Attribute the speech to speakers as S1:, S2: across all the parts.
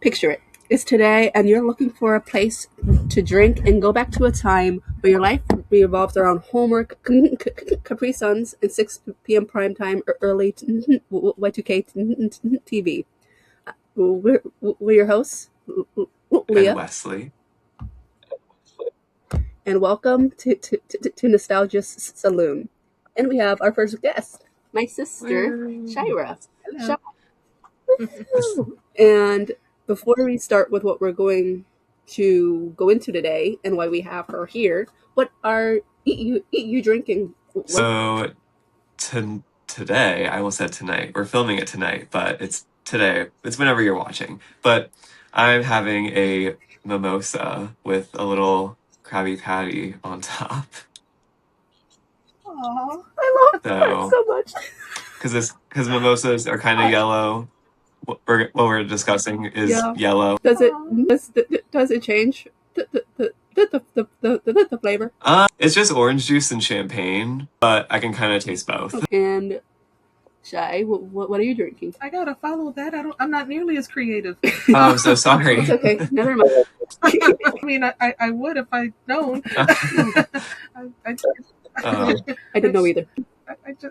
S1: picture it. It's today, and you're looking for a place to drink and go back to a time where your life revolves around homework, Capri Suns, and 6 p.m. primetime or early Y2K TV. We're your hosts, Liyah
S2: and Wesley.
S1: And welcome to Nostalgia Saloon. And we have our first guest, my sister, Shira. And before we start with what we're going to go into today and why we have her here, what are you drinking?
S2: So today, I almost said tonight. We're filming it tonight, but it's today. It's whenever you're watching. But I'm having a mimosa with a little Krabby Patty on top.
S1: Aww, I love that so much.
S2: Because mimosas are kind of yellow. What we're discussing is yellow.
S1: Does it change the flavor?
S2: It's just orange juice and champagne, but I can kind of taste both.
S1: And Shy, what are you drinking?
S3: I gotta follow that. I'm not nearly as creative.
S2: Oh, I'm so sorry.
S1: It's okay. Never mind.
S3: I mean, I would if I'd known.
S1: I didn't know either.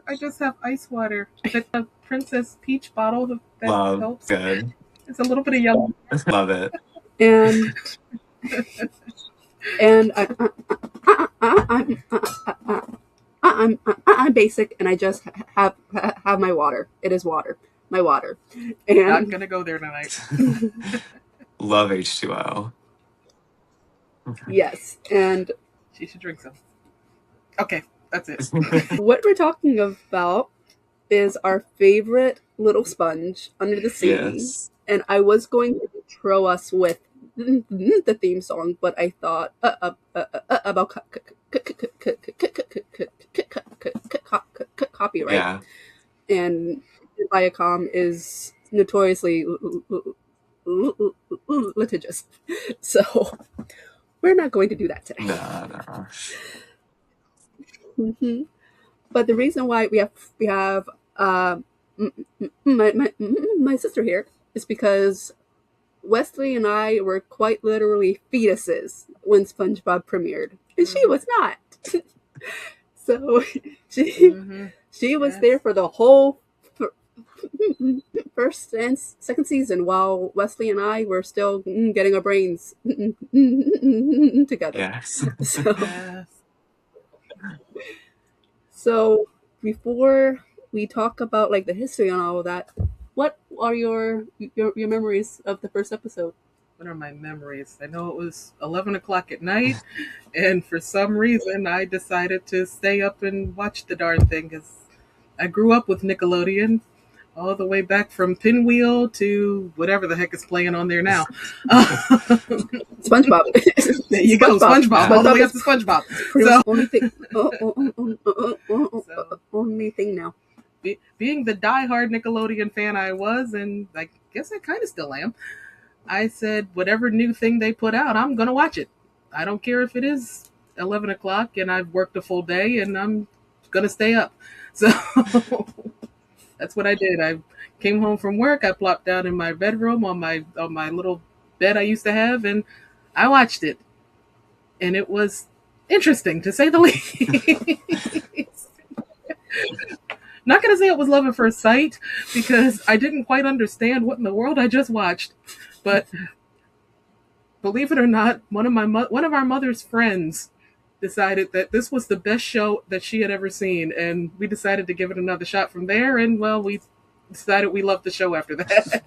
S3: I just have ice water. The Princess Peach bottle that helps.
S2: Good.
S3: It's a little bit of yellow.
S2: Love it.
S1: And I'm basic, and I just have my water. It is water, my water. And
S3: I'm gonna go there tonight.
S2: Love H2O.
S1: Yes, and
S3: she should drink some. Okay, that's it.
S1: What we're talking about is our favorite little sponge under the sea.
S2: Yes.
S1: And I was going to intro us with the theme song, but I thought about copyright.
S2: Yeah.
S1: And Viacom is notoriously litigious. So we're not going to do that today.
S2: No.
S1: Mm-hmm. But the reason why we have my sister here is because Wesley and I were quite literally fetuses when SpongeBob premiered, and she was not. So she was there for the whole first and second season, while Wesley and I were still getting our brains together.
S2: Yes.
S1: So before we talk about like the history and all of that, what are your memories of the first episode?
S3: What are my memories? I know it was 11 o'clock at night, and for some reason I decided to stay up and watch the darn thing, because I grew up with Nickelodeon all the way back from Pinwheel to whatever the heck is playing on there now.
S1: SpongeBob.
S3: There you go, SpongeBob. All the way up to SpongeBob. So,
S1: only thing now.
S3: Being the diehard Nickelodeon fan I was, and I guess I kind of still am, I said, whatever new thing they put out, I'm going to watch it. I don't care if it is 11 o'clock and I've worked a full day and I'm going to stay up. So that's what I did. I came home from work. I plopped down in my bedroom on my little bed I used to have, and I watched it. And it was interesting, to say the least. Not going to say it was love at first sight, because I didn't quite understand what in the world I just watched. But believe it or not, one of our mother's friends decided that this was the best show that she had ever seen, and we decided to give it another shot from there. And well, we decided we loved the show after that.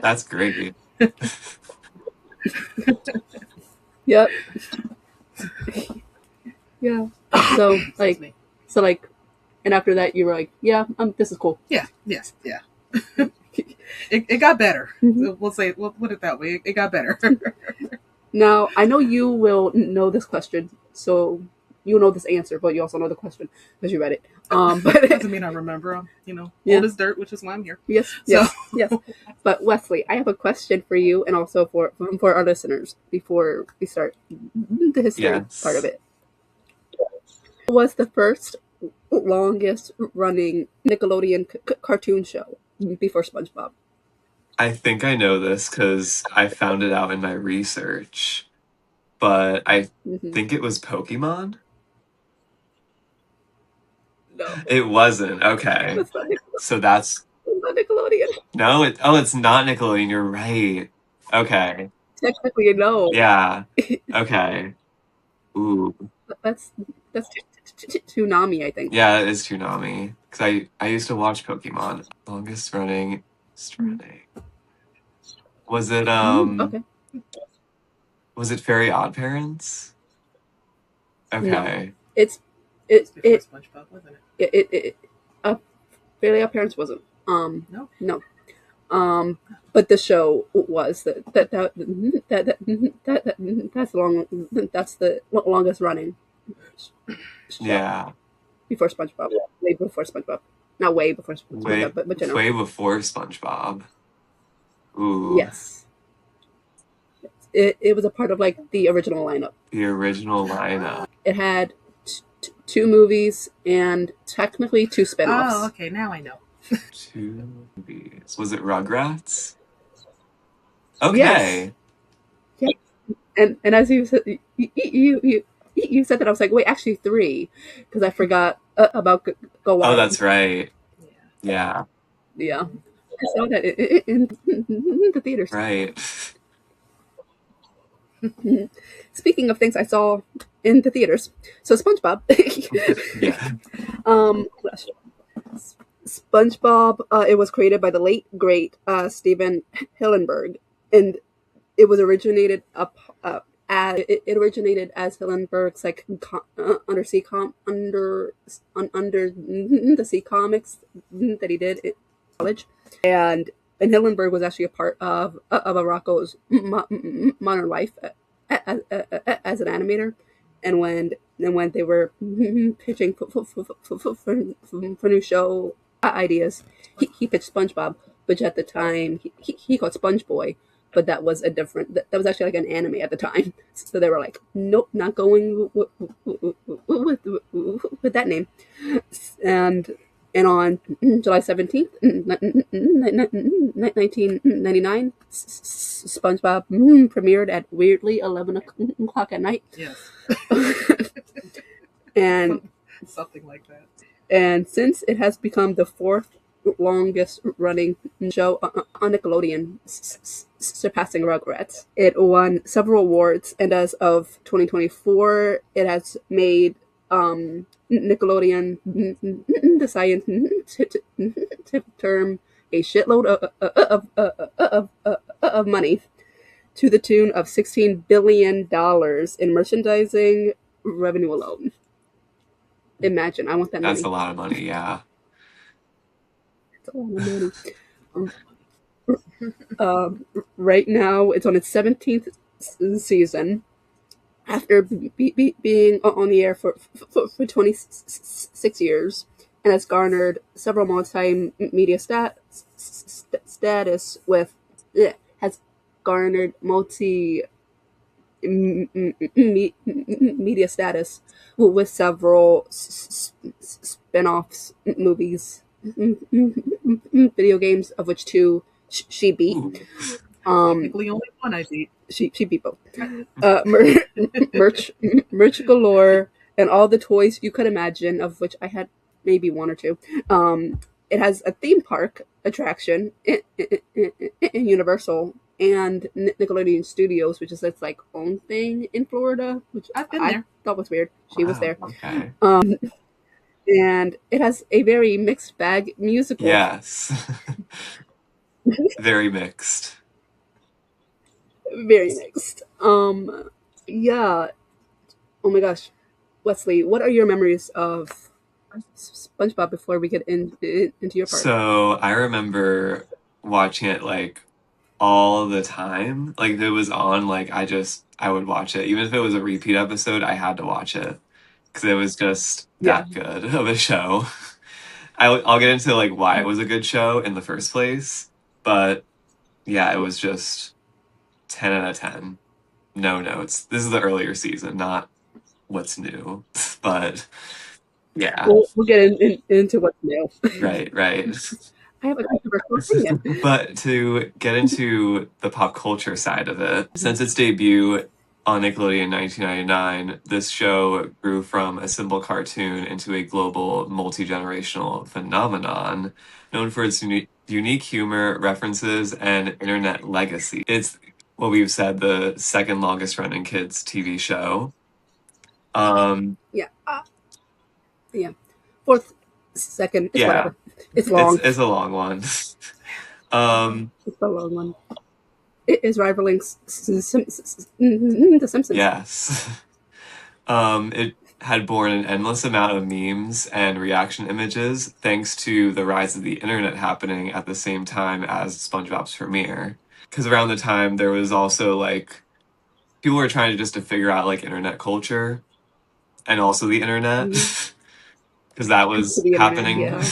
S2: That's great.
S1: Yep. Yeah. So like, and after that, you were like, yeah, this is cool.
S3: Yeah. Yes. Yeah. It got better. Mm-hmm. We'll put it that way. It got better.
S1: Now, I know you will know this question, so you know this answer, but you also know the question because you read it.
S3: But it doesn't mean I remember. Old as dirt, which is why I'm here.
S1: Yes. But Wesley, I have a question for you, and also for our listeners before we start the history part of it. What was the first longest running Nickelodeon cartoon show before SpongeBob?
S2: I think I know this because I found it out in my research, but I
S1: Mhm.
S2: think it was Pokemon.
S1: No,
S2: It wasn't. Okay.
S1: that's not,
S2: So that's
S1: not Nickelodeon.
S2: no, it's not Nickelodeon. You're right. Okay.
S1: Technically, no.
S2: Yeah. Okay. Ooh.
S1: That's Toonami, I think.
S2: Yeah, it is Toonami. Because I used to watch Pokemon. Longest running. Was it
S1: Okay.
S2: was it Fairy Odd Parents?
S1: No,
S2: Okay.
S1: it's
S3: It was
S1: it
S3: before
S1: it
S3: SpongeBob, wasn't it?
S1: it Fairly Odd Parents wasn't.
S3: No.
S1: No. But the show was that's the longest running show
S2: Yeah.
S1: before SpongeBob. Way before SpongeBob. Not way before
S2: Way
S1: SpongeBob, but general.
S2: way before SpongeBob. Ooh.
S1: Yes. It was a part of like the original lineup.
S2: The original lineup.
S1: It had two movies and technically two spin-offs.
S3: Oh, okay. Now I know.
S2: 2 movies. Was it Rugrats?
S1: Yes.
S2: Okay.
S1: Yeah. And as you said, you said that, I was like, wait, actually three, because I forgot about Go Wild.
S2: Oh, that's right.
S3: Yeah.
S2: Yeah.
S1: Yeah, I saw that in the theaters.
S2: Right.
S1: Speaking of things I saw in the theaters, so SpongeBob.
S2: Yeah.
S1: SpongeBob. It was created by the late great Steven Hillenburg, and it was originated it originated as Hillenburg's like undersea under the sea comics that he did in college, and Hillenburg was actually a part of a Rocco's Modern Life as an animator, and when they were pitching for new show ideas, he pitched SpongeBob, which at the time he called SpongeBoy, but that was a different. That was actually like an anime at the time. So they were like, nope, not going with that name. And on July 17th, 1999, SpongeBob premiered at weirdly 11 o'clock at night.
S3: Yes.
S1: And
S3: something like that.
S1: And since it has become the fourth longest running show on Nickelodeon, surpassing Rugrats, it won several awards, and as of 2024, it has made Nickelodeon the scientific term a shitload of money, to the tune of $16 billion in merchandising revenue alone. Imagine, I want that money.
S2: That's a lot of money, yeah.
S1: It's a lot of money. Right now, it's on its 17th season. After being on the air for 26 years, and has garnered several multimedia status with has garnered media status with several spin-offs, movies, video games, of which two she beat.
S3: Technically only one I beat.
S1: She beat both. Merch galore, and all the toys you could imagine, of which I had maybe one or two. It has a theme park attraction in Universal and Nickelodeon Studios, which is its like own thing in Florida, which
S3: I've been there.
S1: thought was weird. She was there.
S2: Okay.
S1: And it has a very mixed bag musical.
S2: Yes. Very mixed.
S1: Very mixed. Yeah. Oh my gosh, Wesley, what are your memories of SpongeBob before we get into your part?
S2: So I remember watching it like all the time. Like if it was on, like I would watch it. Even if it was a repeat episode, I had to watch it because it was just that good of a show. I'll get into like why it was a good show in the first place, but yeah, it was just 10 out of 10. No notes. This is the earlier season, not what's new. But yeah,
S1: we'll get into what's new.
S2: right.
S1: I have a controversial opinion.
S2: But to get into the pop culture side of it, since its debut on Nickelodeon in 1999, this show grew from a simple cartoon into a global, multi-generational phenomenon known for its unique humor, references, and internet legacy. It's what we've said, the second longest running kids TV show.
S1: Yeah. Yeah. Fourth, second, it's
S2: Yeah,
S1: whatever. It's long.
S2: it's a long one.
S1: It's a long one. It is rivaling The Simpsons.
S2: Yes. It had borne an endless amount of memes and reaction images thanks to the rise of the internet happening at the same time as SpongeBob's premiere. Because around the time there was also like people were trying to just to figure out like internet culture and also the internet because that was
S1: The internet,
S2: happening.
S1: yeah.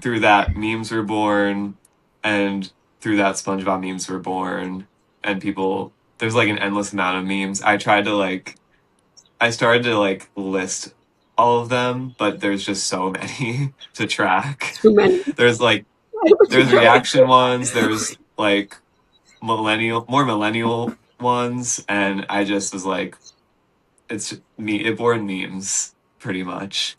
S2: Through that memes were born, and through that SpongeBob memes were born, and people there's like an endless amount of memes. I started to like list all of them, but there's just so many to track.
S1: Too many.
S2: There's like there's reaction ones, there's like more millennial ones, and I just was like, it's me. It bore memes pretty much.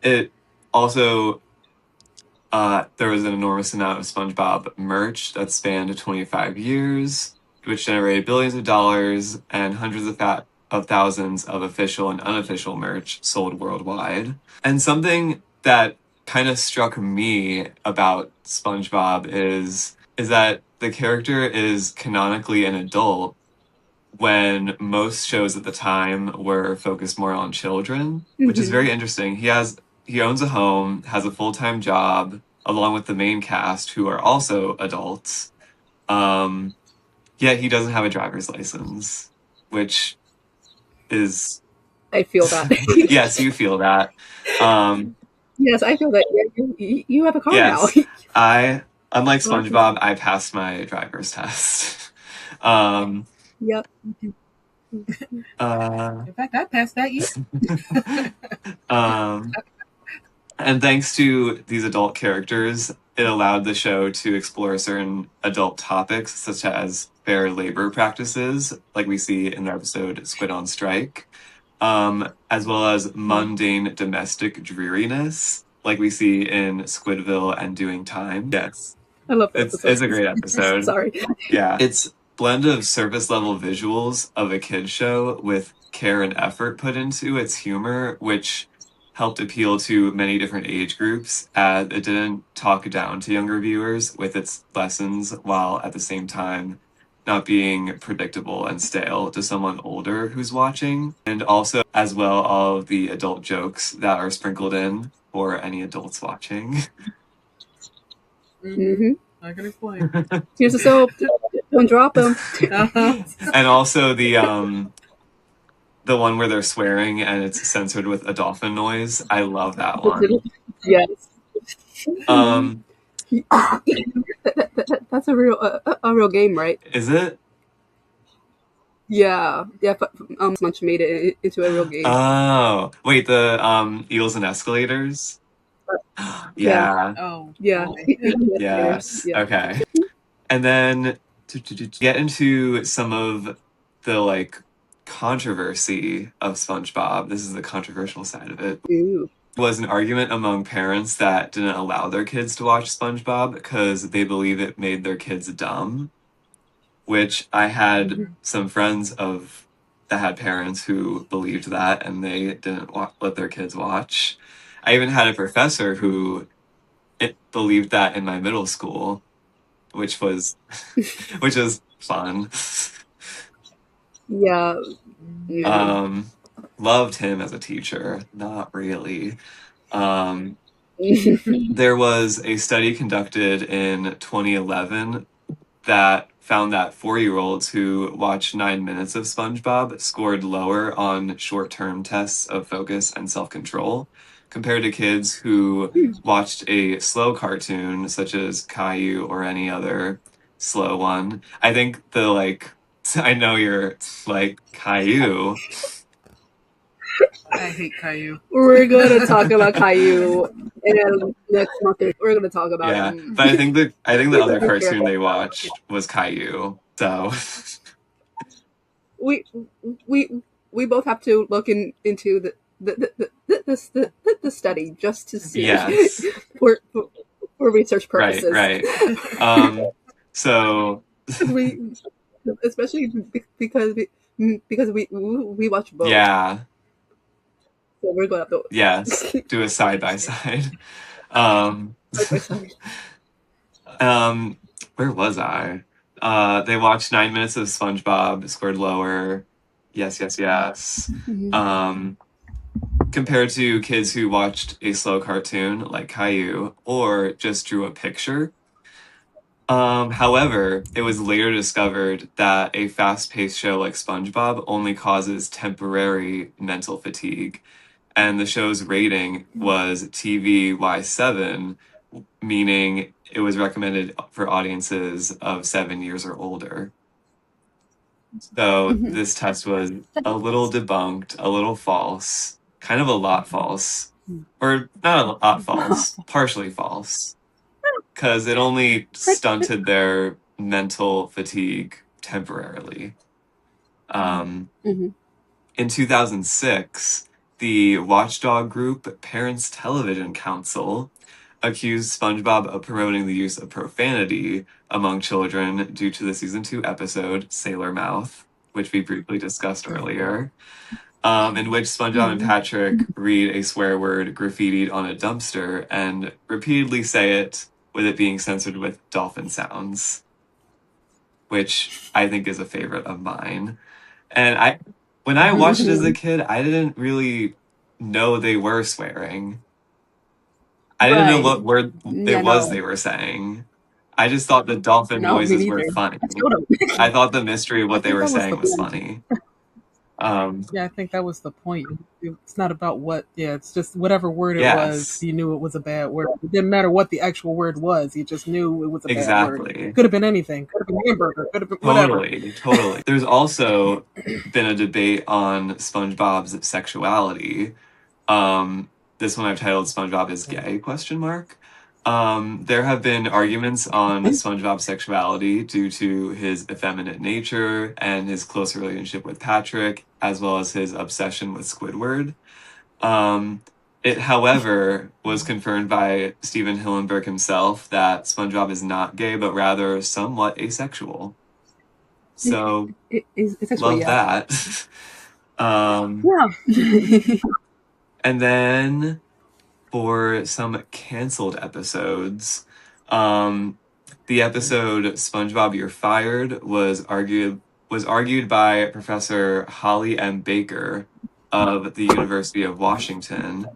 S2: It also there was an enormous amount of SpongeBob merch that spanned 25 years, which generated billions of dollars and hundreds of thousands of official and unofficial merch sold worldwide. And something that kind of struck me about SpongeBob is that the character is canonically an adult when most shows at the time were focused more on children, which is very interesting. He owns a home, has a full-time job, along with the main cast, who are also adults. Yet he doesn't have a driver's license, which is...
S1: I feel that.
S2: Yes, you feel that.
S1: Yes, I feel that. You have a car now.
S2: Unlike SpongeBob, I passed my driver's test.
S1: Yep.
S3: In fact, I passed that year.
S2: And thanks to these adult characters, it allowed the show to explore certain adult topics, such as fair labor practices, like we see in the episode Squid on Strike, as well as mundane domestic dreariness, like we see in Squidville and Doing Time. Yes.
S1: I love that.
S2: It's a great episode.
S1: Sorry.
S2: Yeah. It's blend of surface level visuals of a kid's show with care and effort put into its humor, which helped appeal to many different age groups, as it didn't talk down to younger viewers with its lessons, while at the same time not being predictable and stale to someone older who's watching. And also, as well, all of the adult jokes that are sprinkled in for any adults watching.
S3: I can explain.
S1: Here's the soap. Don't drop them.
S2: And also the one where they're swearing and it's censored with a dolphin noise. I love that one.
S1: Yes. That's a real game, right?
S2: Is it?
S1: Yeah. Munch made it into a real game.
S2: Oh, wait, the Eels and Escalators? Yeah.
S3: Oh.
S1: Yeah.
S2: Yes.
S1: Yeah.
S2: Okay. And then to get into some of the like controversy of SpongeBob, this is the controversial side of it.
S1: Ooh.
S2: Was an argument among parents that didn't allow their kids to watch SpongeBob because they believe it made their kids dumb, which I had some friends that had parents who believed that and they didn't let their kids watch. I even had a professor who believed that in my middle school, which was fun.
S1: Yeah.
S2: Loved him as a teacher. Not really. There was a study conducted in 2011 that found that 4-year-olds who watched 9 minutes of SpongeBob scored lower on short-term tests of focus and self-control compared to kids who watched a slow cartoon such as Caillou or any other slow one. I think I know you're like, Caillou.
S3: I hate Caillou.
S1: We're going to talk about Caillou And next month we're gonna talk about
S2: Yeah,
S1: him.
S2: but I think the other
S1: Be
S2: cartoon
S1: careful.
S2: they watched was Caillou. So
S1: We we we both have to look into the study just to see
S2: yes,
S1: for research
S2: right,
S1: purposes.
S2: right. So
S1: Because we, especially because we watch both,
S2: yeah,
S1: so we're gonna have to
S2: yes, do a side by side. Um,
S1: side by side.
S2: um, where was I? They watched 9 minutes of SpongeBob, scored lower. Yes, yes, yes.
S1: Mhm.
S2: Um, compared to kids who watched a slow cartoon like Caillou or just drew a picture. However, it was later discovered that a fast-paced show like SpongeBob only causes temporary mental fatigue, and the show's rating was TVY7, meaning it was recommended for audiences of 7 years or older. So
S1: Mhm.
S2: this test was a little debunked, a little false, kind of a lot false, or not a lot false, partially false, because it only stunted their mental fatigue temporarily. Um,
S1: Mhm.
S2: in 2006, the watchdog group Parents Television Council accused SpongeBob of promoting the use of profanity among children due to the season 2 episode Sailor Mouth, which we briefly discussed earlier, in which SpongeBob and
S1: Mhm.
S2: Patrick read a swear word graffitied on a dumpster and repeatedly say it with it being censored with dolphin sounds, which I think is a favorite of mine. And when I watched it as a kid, I didn't really know they were swearing. I didn't know
S1: Right.
S2: what word it
S1: Yeah.
S2: was
S1: No.
S2: they were saying. I just thought the dolphin
S1: No. Me
S2: noises were
S1: neither.
S2: funny.
S1: I told him.
S2: I thought the mystery of
S3: I
S2: what they
S3: think
S2: were
S3: that was the
S2: saying was
S3: point.
S2: funny.
S3: Yeah, I think that was the point. It's not about what. Yeah, it's just whatever word it was.
S2: Yes,
S3: You knew it was a bad word. It didn't matter what the actual word was. You just knew it was a bad word.
S2: exactly.
S3: Could have been anything. Could have been hamburger. Could have been whatever.
S2: Totally, totally. There's also been a debate on SpongeBob's sexuality. Um, this one I've titled "SpongeBob is gay?" question mark. There have been arguments on SpongeBob's sexuality due to his effeminate nature and his close relationship with Patrick, as well as his obsession with Squidward. Um, it, however, was confirmed by Steven Hillenburg himself that SpongeBob is not gay, but rather somewhat asexual. So
S1: It's actually
S2: love
S1: yeah.
S2: that. um,
S1: Yeah.
S2: and then for some canceled episodes, um, the episode "SpongeBob, You're Fired" was argued by Professor Holly M. Baker of the University of Washington.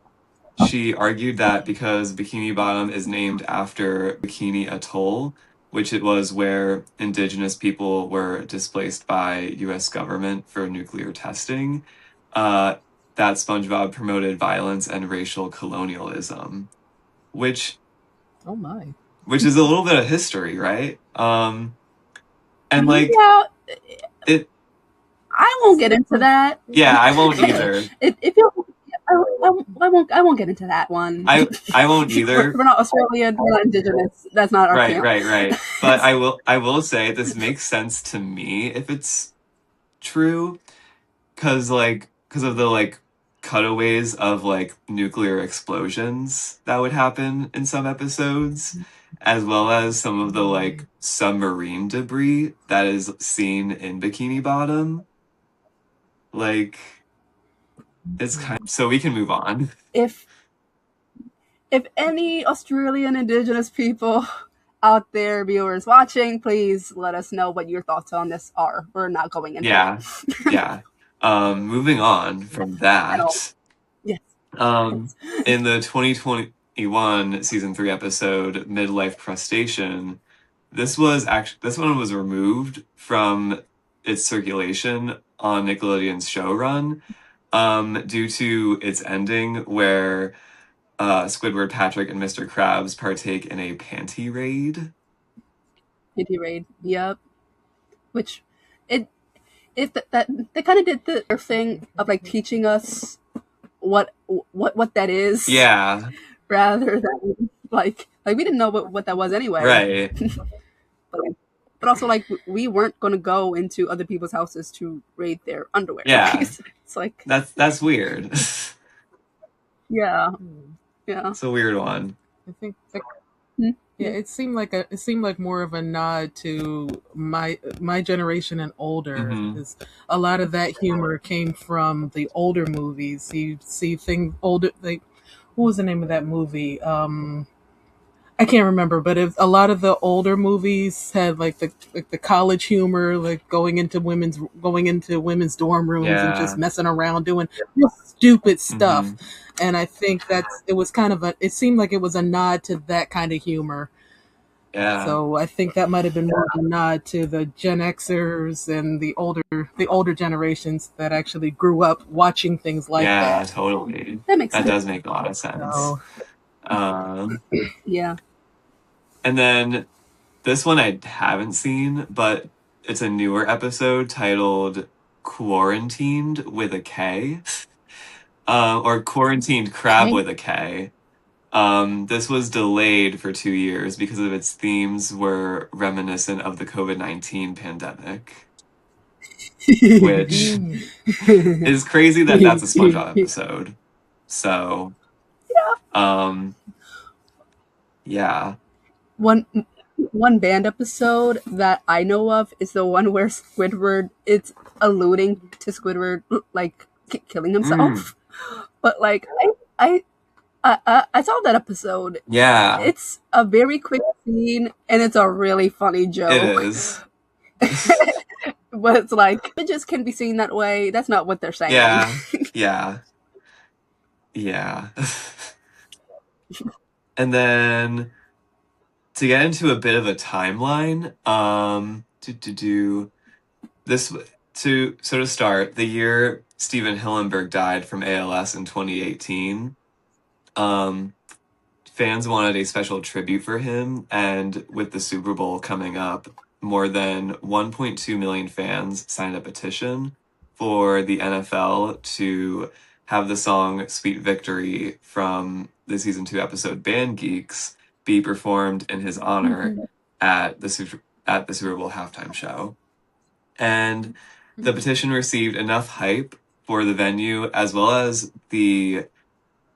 S2: She argued that because Bikini Bottom is named after Bikini Atoll, which it was where indigenous people were displaced by US government for nuclear testing, uh, that SpongeBob promoted violence and racial colonialism, which
S3: Oh my.
S2: is a little bit of history, right? And like
S1: Yeah.
S2: it
S1: I won't get into that.
S2: yeah, I won't either.
S1: If you, I won't get into that one.
S2: I won't either.
S1: We're not Australian. We're not Indigenous. That's not our
S2: Right,
S1: camp.
S2: right, right. But I will say this makes sense to me if it's true, because of the like cutaways of like nuclear explosions that would happen in some episodes, as well as some of the like submarine debris that is seen in Bikini Bottom. Like it's kind of, so we can move on.
S1: If any Australian Indigenous people out there, viewers watching, please let us know what your thoughts on this are. We're not going into it.
S2: Yeah, yeah. Moving on from
S1: At all.
S2: that.
S1: Yes.
S2: Um, in the 2021 season 3 episode Midlife Crustacean, this one was removed from its circulation on Nickelodeon's showrun, due to its ending where Squidward, Patrick, and Mr. Krabs partake in a panty raid.
S1: Hippie raid. Yep. Which it that they kind of did the thing of like teaching us what that is.
S2: Yeah,
S1: rather than like we didn't know what that was anyway.
S2: Right.
S1: But also, like, we weren't going to go into other people's houses to raid their underwear.
S2: Yeah.
S1: It's like,
S2: That's weird.
S1: yeah, yeah.
S2: It's a weird one.
S3: I think that,
S1: Hmm.
S3: yeah, it seemed like more of a nod to my generation and older,
S2: Mhm.
S3: because a lot of that humor came from the older movies. You see things older, like, what was the name of that movie? I can't remember, but a lot of the older movies had like the college humor, like going into women's dorm rooms and just
S2: Yeah.
S3: messing around doing real stupid stuff.
S2: Mhm.
S3: And I think it was kind of it seemed like it was a nod to that kind of humor.
S2: Yeah.
S3: So I think that might have been more of a nod to the Gen Xers and the older generations that actually grew up watching things like
S2: Yeah,
S3: that.
S2: totally.
S1: That makes
S2: That
S1: sense.
S2: does make a lot of sense.
S3: So
S1: Yeah.
S2: And then this one I haven't seen, but it's a newer episode titled Quarantined with a K. Or Quarantined Crab
S1: Okay.
S2: with a K. This was delayed for 2 years because of its themes were reminiscent of the COVID-19 pandemic, which is crazy that that's a SpongeBob episode. So, yeah.
S1: One band episode that I know of is the one where Squidward is alluding to Squidward like killing himself. But like I saw that episode.
S2: Yeah,
S1: It's a very quick scene and it's a really funny
S2: it
S1: joke.
S2: is.
S1: But it's like images can be seen that way. That's not what they're saying.
S2: Yeah. And then to get into a bit of a timeline, to start, the year Steven Hillenburg died from ALS in 2018, fans wanted a special tribute for him, and with the Super Bowl coming up, more than 1.2 million fans signed a petition for the NFL to have the song Sweet Victory from the season 2 episode Band Geeks be performed in his honor at the Super Bowl halftime show. And the petition received enough hype for the venue as well as the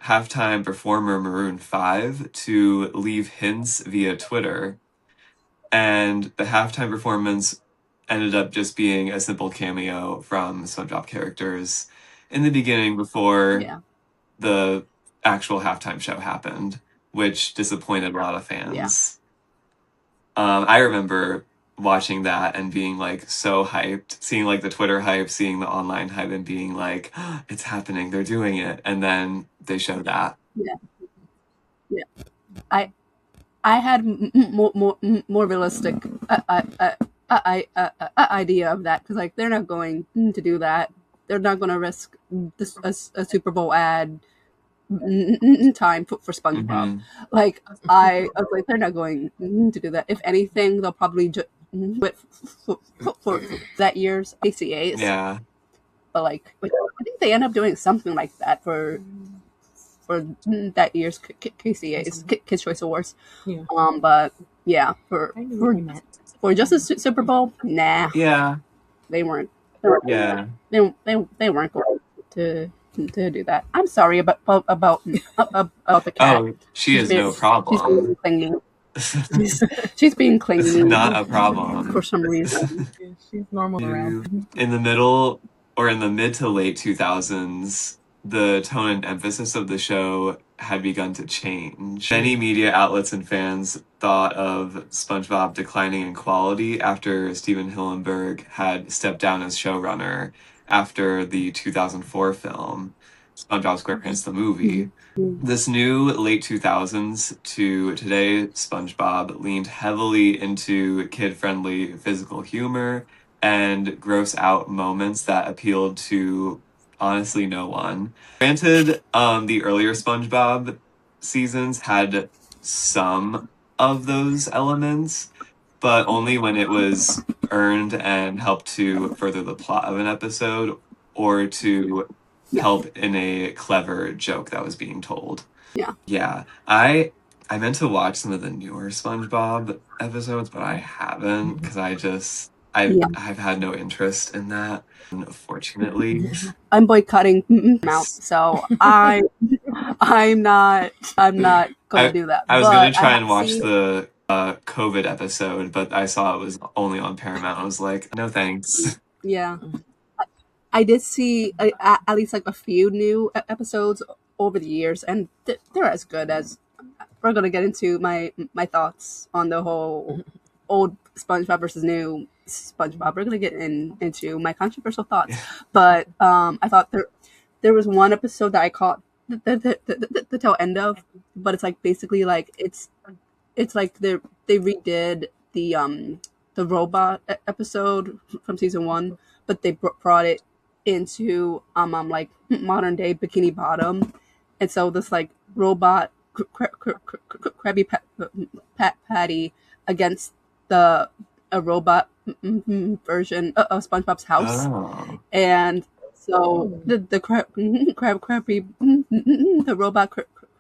S2: halftime performer Maroon 5 to leave hints via Twitter. And the halftime performance ended up just being a simple cameo from SpongeBob characters in the beginning before the actual halftime show happened, which disappointed a lot of fans. I remember watching that and being like so hyped, seeing like the Twitter hype, seeing the online hype, and being like, oh, it's happening, they're doing it. And then they showed that.
S1: Yeah. I had more realistic idea of that because like they're not going to do that. They're not going to risk this a Super Bowl ad time for SpongeBob. Like I was like, they're not going to do that. If anything, they'll probably do it for that year's ACAs.
S2: Yeah.
S1: But like, I think they end up doing something like that for that year's KCA's Kids Choice Awards.
S3: Yeah.
S1: But yeah, for just a Super Bowl, nah.
S2: Yeah.
S1: They weren't.
S2: Yeah.
S1: They weren't going to do that. I'm sorry about the cat.
S2: Oh, she's no problem.
S1: She's being clingy.
S2: It's not a problem.
S1: For some reason.
S3: She's normal around.
S2: In the middle or in the mid to late 2000s, the tone and emphasis of the show had begun to change. Many media outlets and fans thought of SpongeBob declining in quality after Steven Hillenburg had stepped down as showrunner after the 2004 film, SpongeBob SquarePants the movie. This new late 2000s to today SpongeBob leaned heavily into kid-friendly physical humor and gross out moments that appealed to honestly no one. Granted, the earlier SpongeBob seasons had some of those elements, but only when it was earned and helped to further the plot of an episode or to help in a clever joke that was being told.
S1: Yeah.
S2: Yeah. I meant to watch some of the newer SpongeBob episodes, but I haven't because I've had no interest in that, unfortunately.
S1: I'm boycotting out, so I'm not gonna do that.
S2: I was gonna
S1: But I
S2: try
S1: have
S2: and watch
S1: seen,
S2: the COVID episode, but I saw it was only on Paramount. I was like, no thanks.
S1: yeah, I did see at least like a few new episodes over the years, and they're as good as. We're gonna get into my thoughts on the whole old SpongeBob versus new SpongeBob. We're gonna get into my controversial thoughts, but I thought there was one episode that I caught the tail end of, but it's like basically like it's like they redid the robot episode from season one, but they brought it into like modern day Bikini Bottom, and so this like robot Krabby Patty against the a robot version of SpongeBob's house,
S2: Oh.
S1: and so the Krabby the robot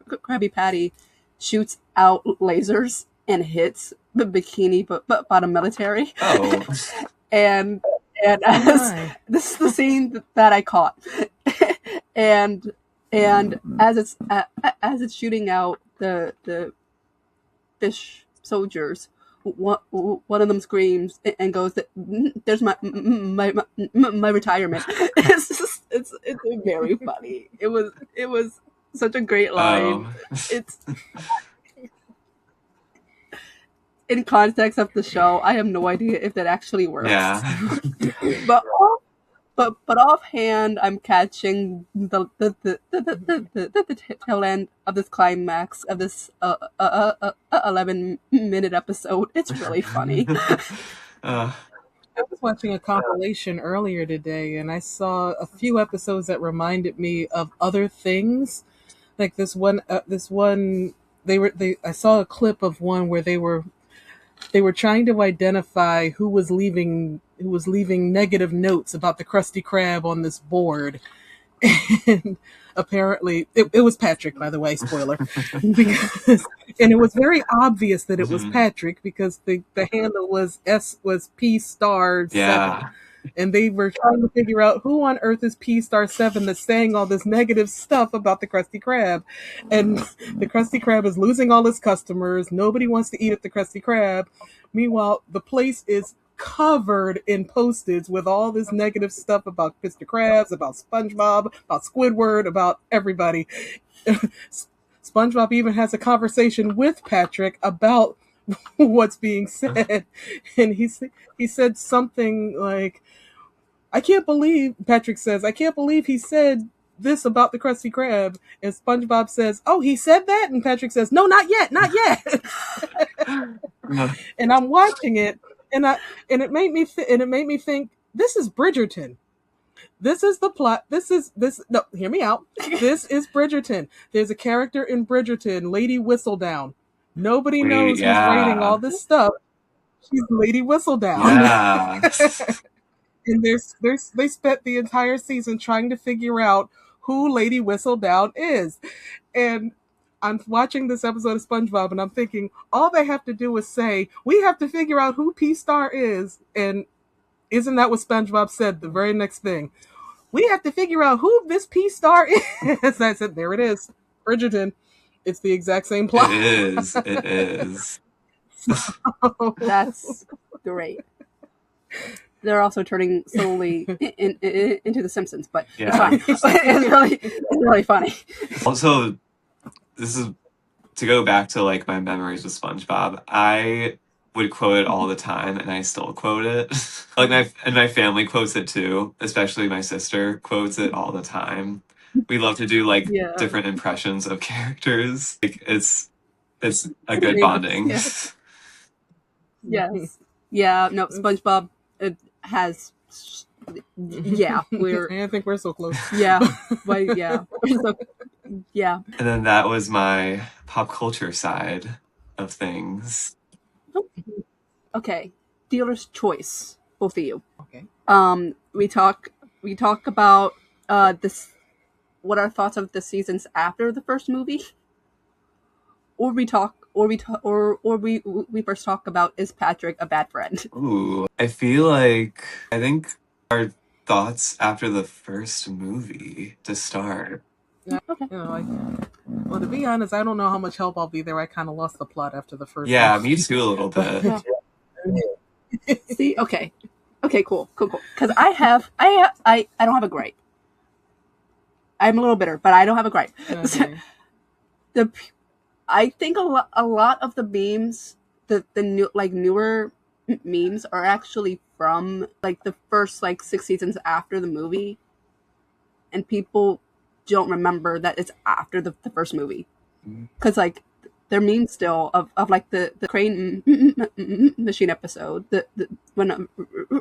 S1: Krabby Patty shoots out lasers and hits the Bikini Bottom military.
S2: Oh.
S1: and this is the scene that I caught, and as it's shooting out the fish soldiers, one of them screams and goes, "There's my retirement." It's very funny. It was such a great line. It's in context of the show. I have no idea if that actually works.
S2: Yeah.
S1: But offhand, I'm catching the tail end of this climax of this 11-minute episode. It's really funny.
S3: I was watching a compilation earlier today, and I saw a few episodes that reminded me of other things. Like this one, I saw a clip of one where they were trying to identify who was leaving negative notes about the Krusty Krab on this board. And apparently it was Patrick, by the way, spoiler. And it was very obvious that it was Patrick because the handle was P***7.
S2: Yeah.
S3: And they were trying to figure out who on earth is P***7 that's saying all this negative stuff about the Krusty Krab. And the Krusty Krab is losing all his customers. Nobody wants to eat at the Krusty Krab. Meanwhile, the place is covered in post-its with all this negative stuff about Mr. Krabs, about SpongeBob, about Squidward, about everybody. SpongeBob even has a conversation with Patrick about what's being said. And he said something like, Patrick says, I can't believe he said this about the Krusty Krab. And SpongeBob says, oh, he said that? And Patrick says, no, not yet. And I'm watching it, and it made me think, this is Bridgerton. This is the plot. No, hear me out. This is Bridgerton. There's a character in Bridgerton, Lady Whistledown. Nobody knows who's writing all this stuff. She's Lady Whistledown.
S2: Yeah.
S3: And they spent the entire season trying to figure out who Lady Whistledown is. And I'm watching this episode of SpongeBob and I'm thinking, all they have to do is say, we have to figure out who P-Star is. And isn't that what SpongeBob said the very next thing? We have to figure out who this P-Star is. I said, there it is. Bridgerton. It's the exact same plot.
S2: It is.
S1: That's great. They're also turning slowly into The Simpsons, but it's fine. It's really funny.
S2: Also, this is to go back to like my memories with SpongeBob. I would quote it all the time, and I still quote it. my family quotes it too. Especially my sister quotes it all the time. We love to do like different impressions of characters. Like it's a good bonding.
S1: Yes. Yeah. No, SpongeBob has. Yeah,
S3: I think we're so close.
S1: Yeah, but yeah, yeah.
S2: And then that was my pop culture side of things.
S1: Okay, dealer's choice, both of you.
S3: Okay.
S1: We talk about this what our thoughts of the seasons after the first movie, or we first talk about, is Patrick a bad friend?
S2: Ooh, I think our thoughts after the first movie to start.
S1: Okay.
S3: Well, to be honest, I don't know how much help I'll be there. I kind of lost the plot after the first.
S2: Yeah,
S3: movie.
S2: me too, a little bit.
S1: Yeah. See, okay, cool. Because I don't have a gripe. I'm a little bitter, but I don't have a gripe.
S3: Okay.
S1: I think a lot of the memes, the newer memes, are actually from like the first like 6 seasons after the movie, and people don't remember that it's after the first movie, because like they're memes still of like the crane machine episode. When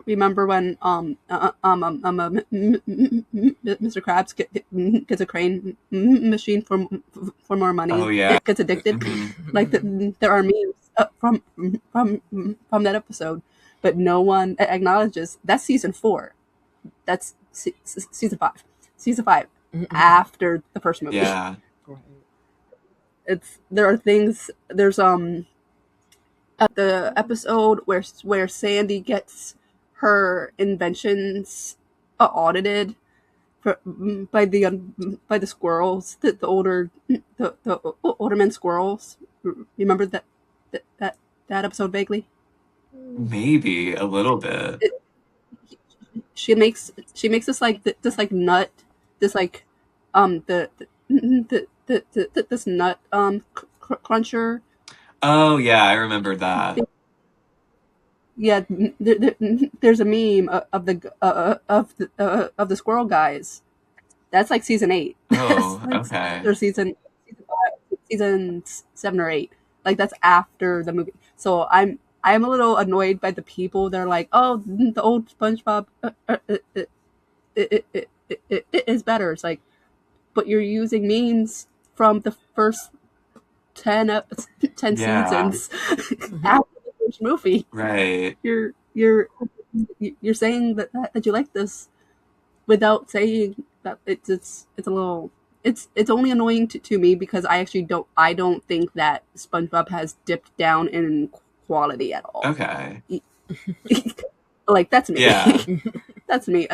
S1: remember when Mr. Krabs gets a crane machine for more money.
S2: Oh, yeah.
S1: It gets addicted. Like there are memes from that episode, but no one acknowledges that's season 4. That's season 5. Season 5 after the first movie.
S2: Yeah.
S1: There are things. There's the episode where Sandy gets her inventions audited by the squirrels, the older men squirrels. Remember that episode vaguely?
S2: Maybe a little bit.
S1: She makes this nut, this like this nut cruncher.
S2: Oh yeah, I remember that.
S1: Yeah, there's a meme of the squirrel guys. That's like season 8.
S2: Oh,
S1: like,
S2: okay.
S1: Or season 7 or 8. Like that's after the movie. So I'm a little annoyed by the people that are like, oh, the old SpongeBob it is better. It's like, but you're using memes from the first 10 seasons after the first movie.
S2: Right.
S1: You're saying that you like this without saying that it's a little. It's only annoying to me because I don't think that SpongeBob has dipped down in quality at all.
S2: Okay.
S1: Like that's me.
S2: Yeah.
S1: That's me.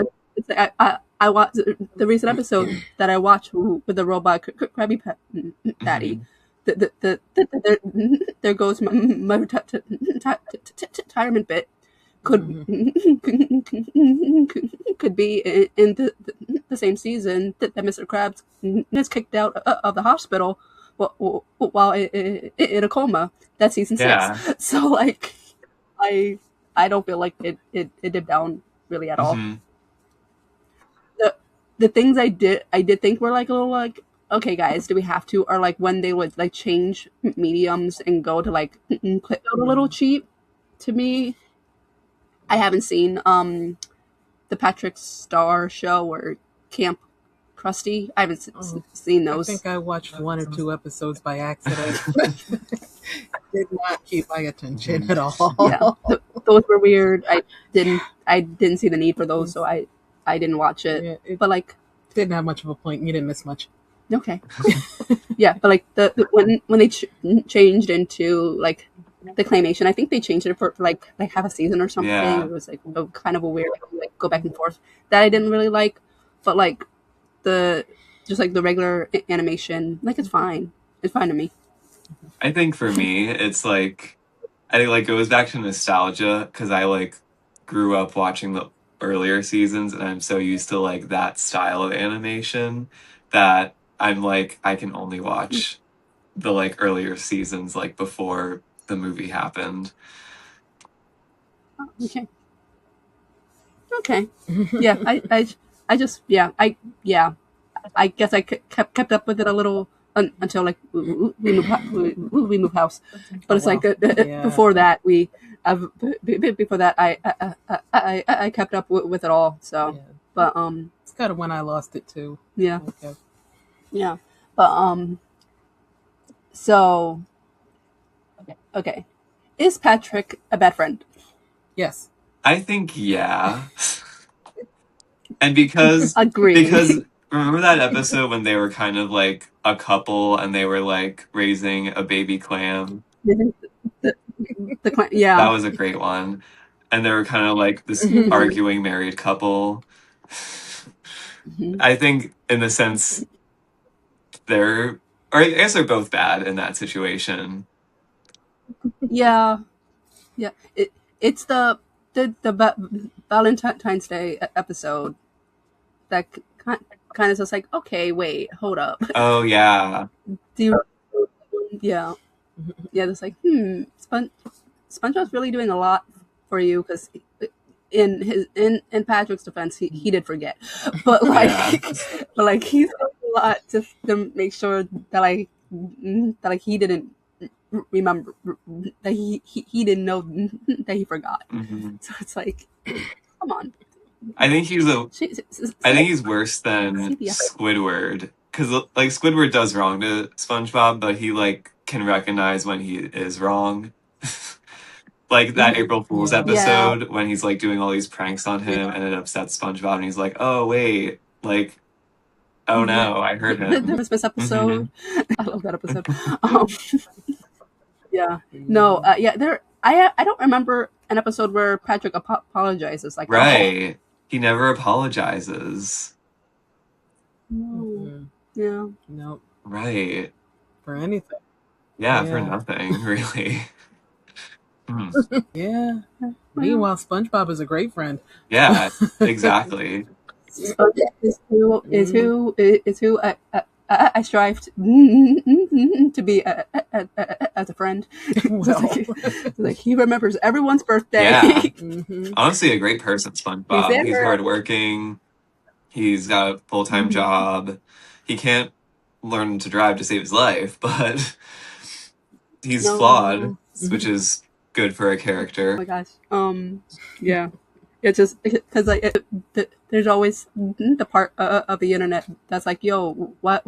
S1: I watched the recent episode that I watched with the robot Krabby Patty. There goes my retirement bit. Could be in the same season that Mr. Krabs is kicked out of the hospital while in a coma. That's season 6. So like, I don't feel like it dipped down really at all. The things I did think were like a little like, okay guys, do we have to, or like when they would like change mediums and go to like clip out a little cheap. To me, I haven't seen the Patrick Star show or Camp Krusty. I haven't seen those.
S3: I think I watched 1 or 2 episodes by accident. Did not keep my attention at all.
S1: Yeah, those were weird. I didn't see the need for those, so I didn't watch it.
S3: Yeah,
S1: but like,
S3: didn't have much of a point. You didn't miss much.
S1: Okay. Yeah, but like when they changed into like the claymation, I think they changed it for like half a season or something.
S2: Yeah.
S1: It was like kind of a weird like go back and forth that I didn't really like. But like just like the regular animation, like it's fine. It's fine to me.
S2: I think for me, it's like, I think like goes back to nostalgia because I like grew up watching the earlier seasons and I'm so used to like that style of animation that I'm like, I can only watch the like earlier seasons like before the movie happened.
S1: Okay. Yeah, I just I guess I kept up with it a little until like we move house, but it's like before that before that I kept up with it all. So, but
S3: it's kind of when I lost it too.
S1: Yeah. Okay. Yeah, but so okay, is Patrick a bad friend?
S3: Yes.
S2: I think yeah. And because
S1: agree.
S2: Because Remember that episode when they were kind of like a couple and they were like raising a baby clam?
S1: Yeah.
S2: That was a great one. And they were kind of like this
S1: Mhm.
S2: arguing married couple.
S1: Mhm.
S2: I think in the sense or I guess they're both bad in that situation.
S1: Yeah. Yeah. It's the Valentine's Day episode that kind of just like, okay, wait, hold up.
S2: Oh yeah.
S1: Do you, yeah. Yeah, it's like, SpongeBob's really doing a lot for you because in Patrick's defense, he did forget, but like,
S2: Yeah.
S1: but like he's doing a lot just to make sure that he didn't remember that he didn't know that he forgot.
S2: Mhm.
S1: So it's like, come on.
S2: I think he's worse than
S1: See the effort.
S2: Squidward because like Squidward does wrong to SpongeBob, but he like can recognize when he is wrong. Like that April Fool's
S3: Yeah.
S2: episode when he's like doing all these pranks on him
S3: Yeah.
S2: and it upsets SpongeBob and he's like, oh wait, like, oh no, I hurt
S1: The
S2: him.
S1: Christmas episode. I love that episode. Yeah. No. Yeah. I don't remember an episode where Patrick apologizes like,
S2: Right. He never apologizes.
S1: oh, yeah.
S3: Nope.
S2: Right.
S3: For anything.
S2: Yeah,
S3: Yeah.
S2: for nothing, really.
S3: Yeah. Meanwhile, SpongeBob is a great friend.
S2: Yeah, exactly.
S1: Is who I strive to be as a friend.
S3: Well.
S1: Like he remembers everyone's birthday.
S2: Yeah.
S3: Mhm.
S2: Honestly, a great person, SpongeBob.
S1: He's
S2: He's
S1: there.
S2: hardworking. He's got a full-time job. He can't learn to drive to save his life, but he's
S1: No.
S2: flawed, which is good for a
S1: Oh
S2: character.
S1: my gosh. Yeah. It's just because like there's always the part of the internet that's like, yo, why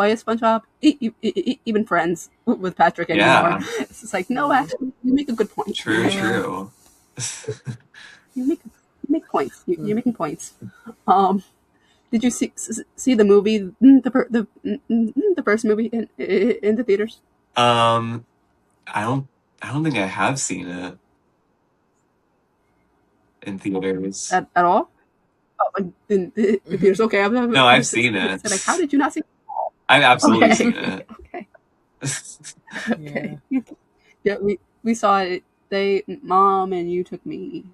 S1: is SpongeBob even friends with Patrick anymore?
S2: Yeah.
S1: It's just like, no, actually, you make a good point.
S2: True,
S3: Yeah.
S2: true.
S1: You make points. You're making points. Did you see the movie, the first movie in the theaters?
S2: I don't think I have seen it in theaters.
S1: At all? Oh, in theaters? Okay.
S2: No, I've seen it.
S1: Like, how did you not see it?
S2: I've absolutely
S1: Okay.
S2: seen it.
S1: Okay.
S3: Yeah.
S1: Okay. Yeah, we saw it. Mom and you took me.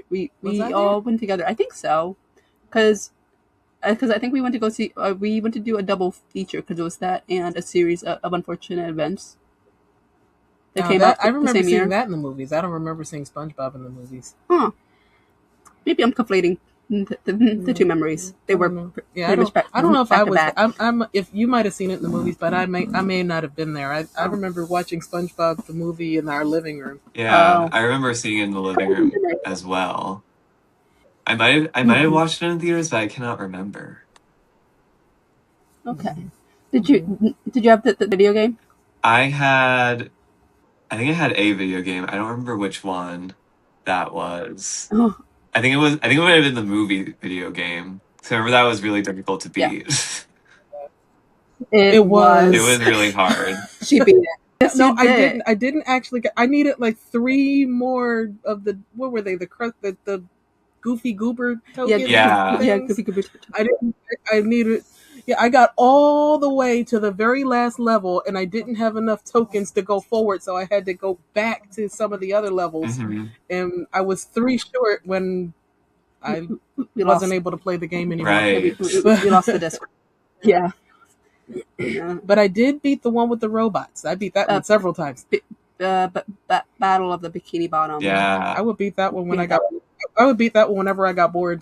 S1: We
S3: Was I
S1: all went together. I think so, because I think we went to go see. We went to do a double feature because it was that and a series of unfortunate events that came out
S3: I
S1: the
S3: remember
S1: same
S3: seeing
S1: year.
S3: that in the movies. I don't remember seeing SpongeBob in the movies.
S1: Huh? Maybe I'm conflating the two memories. They were
S3: Yeah,
S1: pretty much
S3: I don't know if I was.
S1: back.
S3: I'm. If you might have seen it in the movies, but I may not have been there. I remember watching SpongeBob the movie in our living room.
S2: Yeah,
S1: Oh.
S2: I remember seeing it in the living room as well. I might have watched it in theaters, but I cannot remember.
S1: Okay. Did you have the video game?
S2: I think I had a video game. I don't remember which one that was.
S1: Oh.
S2: I think it might have been the movie video game. So I remember that was really difficult to
S1: Yeah.
S2: beat.
S3: It was.
S2: It was really hard.
S1: She beat it. Yes,
S3: No,
S1: you
S3: I
S1: did.
S3: didn't. I didn't actually. I needed like 3 more of the. What were they? The Goofy Goober tokens.
S2: Yeah.
S3: things?
S1: Yeah, Goofy Goober.
S3: I didn't. I needed. Yeah, I got all the way to the very last level, and I didn't have enough tokens to go forward, so I had to go back to some of the other levels,
S2: Mhm.
S3: and I was 3 short when I
S1: We
S3: wasn't
S1: lost.
S3: able to play the game anymore.
S2: Right.
S1: We lost the disc. Yeah. Yeah.
S3: But I did beat the one with the robots. I beat that one several times.
S1: But Battle of the Bikini Bottom.
S2: Yeah.
S3: I would beat that one when I would beat that one whenever I got bored.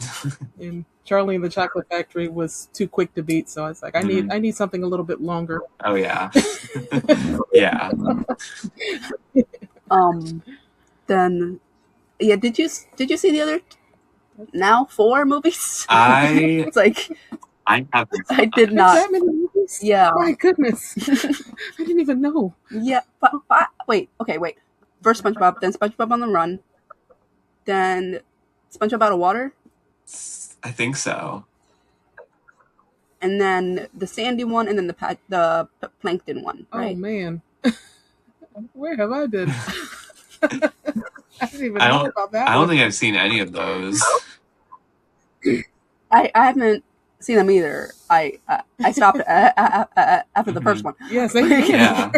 S3: And Charlie and the Chocolate Factory was too quick to beat, so I was like, I need something a little bit longer.
S2: Oh yeah. Yeah.
S1: Then, yeah. Did you see the other now 4 movies? It's like
S2: I haven't.
S1: I did
S3: There's
S1: not.
S3: that many movies?
S1: Yeah.
S3: My goodness. I didn't even know.
S1: Yeah. But wait. Okay. Wait. First SpongeBob, then SpongeBob on the Run, then SpongeBob Out of Water.
S2: I think so.
S1: and then the sandy one, and then the plankton one, right?
S3: Oh man, where have I been? I didn't even
S2: I
S3: know
S2: don't.
S3: about that
S2: I don't
S3: one.
S2: think I've seen any of those.
S1: I haven't seen them either. I stopped after the first
S2: Mhm.
S1: one.
S3: Yes, yeah.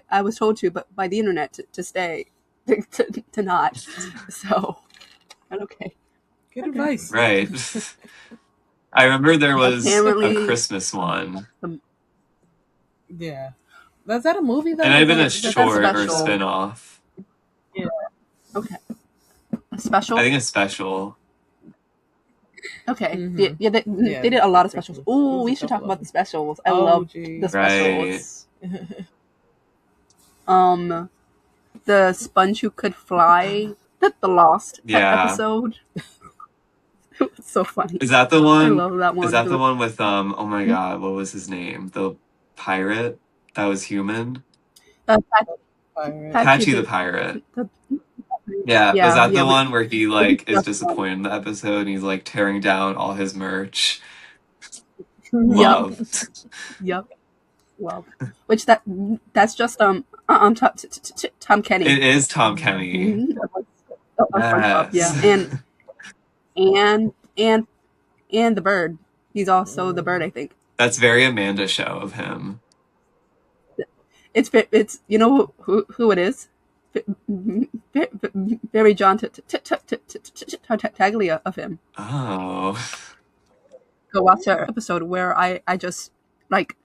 S1: I was told to, but by the internet to stay, to not. So, okay.
S3: Good advice.
S2: Right. I remember there was a
S1: Apparently,
S2: Christmas one.
S3: Yeah. Is that a movie though?
S2: It might have been a
S3: That's
S2: short or
S1: special.
S2: spin-off.
S3: Yeah.
S1: Okay. A special?
S2: I think it's special.
S1: Okay.
S3: Mhm.
S1: Yeah, they did a lot of specials. Ooh, we should talk about the specials. I love the specials. The sponge who could fly. The Lost
S2: Yeah.
S1: episode. It's so funny.
S2: Is that the
S1: I
S2: one?
S1: love that one.
S2: Is that the one with oh my god, what was his name? The pirate that was human? Patchy the pirate. Yeah, is that the one where he like is disappointed in the episode and he's like tearing down all his merch? Love.
S1: Yep. Love. Which that's just Tom Kenny.
S2: It is Tom Kenny.
S1: SpongeBob, yeah, and the bird. He's also the bird, I think.
S2: That's very Amanda show of him.
S1: It's you know who it is. Very John Taglia of him.
S2: Oh.
S1: Go watch our episode where I just like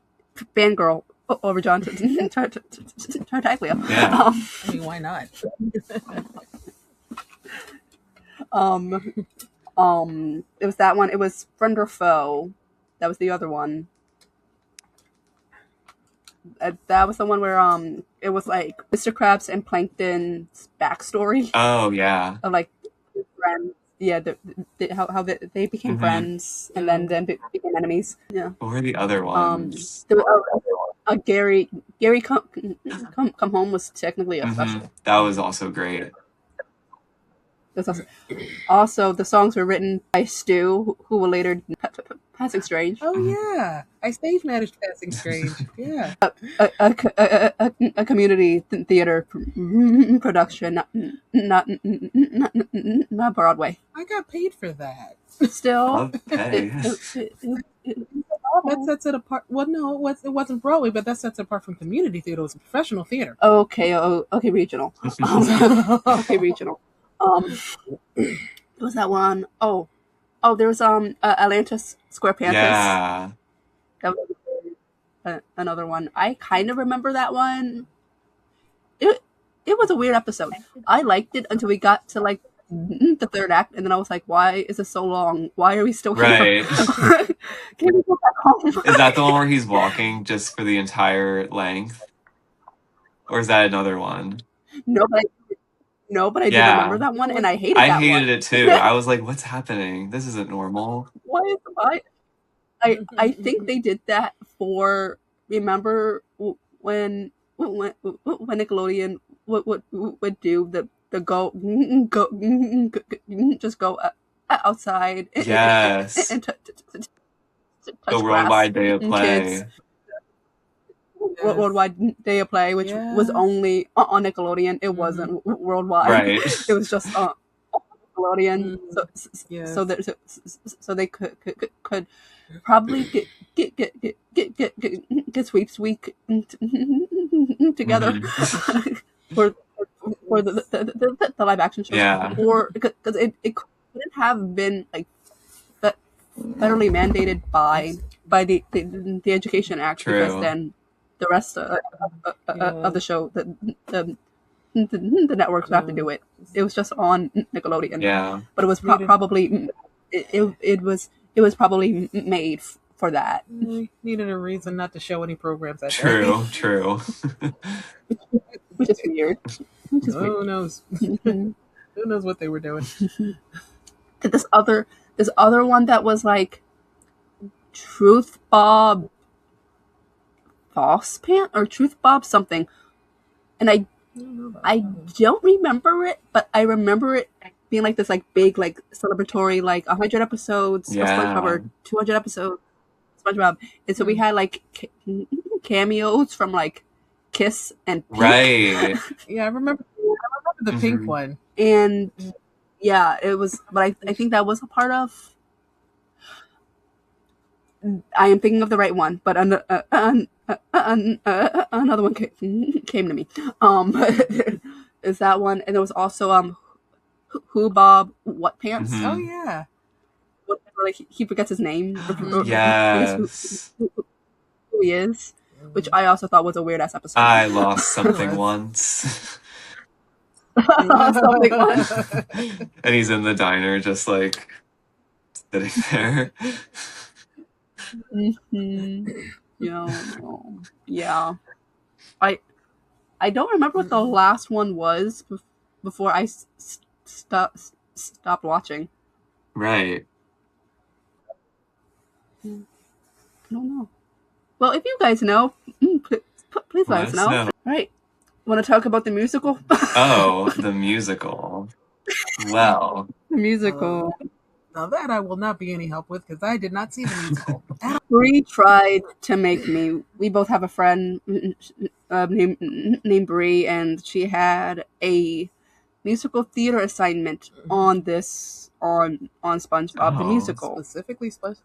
S1: fangirl over John Tartaglia.
S2: Yeah.
S3: I mean, why not?
S1: It was that one. It was Friend or Foe. That was the other one. That was the one where it was like Mr. Krabs and Plankton's backstory.
S2: Oh yeah.
S1: Of like friends. Yeah, how they became friends and then became enemies. Yeah.
S2: What were the other ones?
S1: Gary come home was technically a special.
S2: That was also great.
S1: Also, the songs were written by Stu, who will later Passing Strange.
S3: Oh yeah, I stage managed Passing Strange. Yeah,
S1: a community theater production, not Broadway.
S3: I got paid for that.
S1: Still,
S3: that sets it apart. Well, no, it wasn't Broadway, but that sets it apart from community theater. It was professional theater.
S1: Okay, regional. Okay, regional. It was that one. Oh, there was Atlantis SquarePants.
S2: Yeah.
S1: That was another one. I kind of remember that one. It was a weird episode. I liked it until we got to like the third act, and then I was like, "Why is this so long? Why are we still here?
S2: Right.
S1: Can we go back home?"
S2: Is that the one where he's walking just for the entire length, or is that another one?
S1: No, but I did remember that one, and I hated that one.
S2: I hated it too. I was like, "What's happening? This isn't normal."
S1: I think they did that for. Remember when Nickelodeon would do the go just go outside.
S2: Yes.
S1: And
S2: the Worldwide Day of Play.
S1: Worldwide Day of Play, which was only on Nickelodeon. It wasn't worldwide.
S2: Right.
S1: It was just Nickelodeon. So they could probably get Sweeps Week together for the live action show.
S2: Yeah.
S1: Or because it couldn't have been like federally mandated by the Education Act.
S2: True.
S1: Because then the rest of the show, the networks would have to do it. It was just on Nickelodeon.
S2: Yeah.
S1: But it was probably it was probably made for that.
S3: Needed a reason not to show any programs that
S2: True.
S1: Which is weird.
S3: Who knows? Who knows what they were doing?
S1: This other one that was like Truth Bob False Pant or Truth Bob something, and I don't remember it, but I remember it being like this like big like celebratory like 100 episodes of SpongeBob
S2: Yeah.
S1: or 200 episodes of SpongeBob, and so we had like cameos from like Kiss and Pink.
S2: Right.
S3: Yeah, I remember the pink one.
S1: And yeah, it was, but I think that was a part of. I am thinking of the right one, but another one came to me. Is that one? And there was also Who Bob What Pants.
S3: Oh yeah.
S1: Like he forgets his name.
S2: Yes.
S1: Who he is, which I also thought was a weird ass episode.
S2: I lost something once.
S1: Something once.
S2: And he's in the diner just like sitting there.
S1: Yeah. I don't remember what the last one was before I stopped watching.
S2: Right.
S1: I don't know. Well, if you guys know, please let us know. Right. Want to talk about the musical?
S2: Oh, the musical. Well.
S1: The musical.
S3: Now that I will not be any help with because I did not see the musical.
S1: Bree tried to make me. We both have a friend named Bree, and she had a musical theater assignment on SpongeBob the musical.
S3: Specifically SpongeBob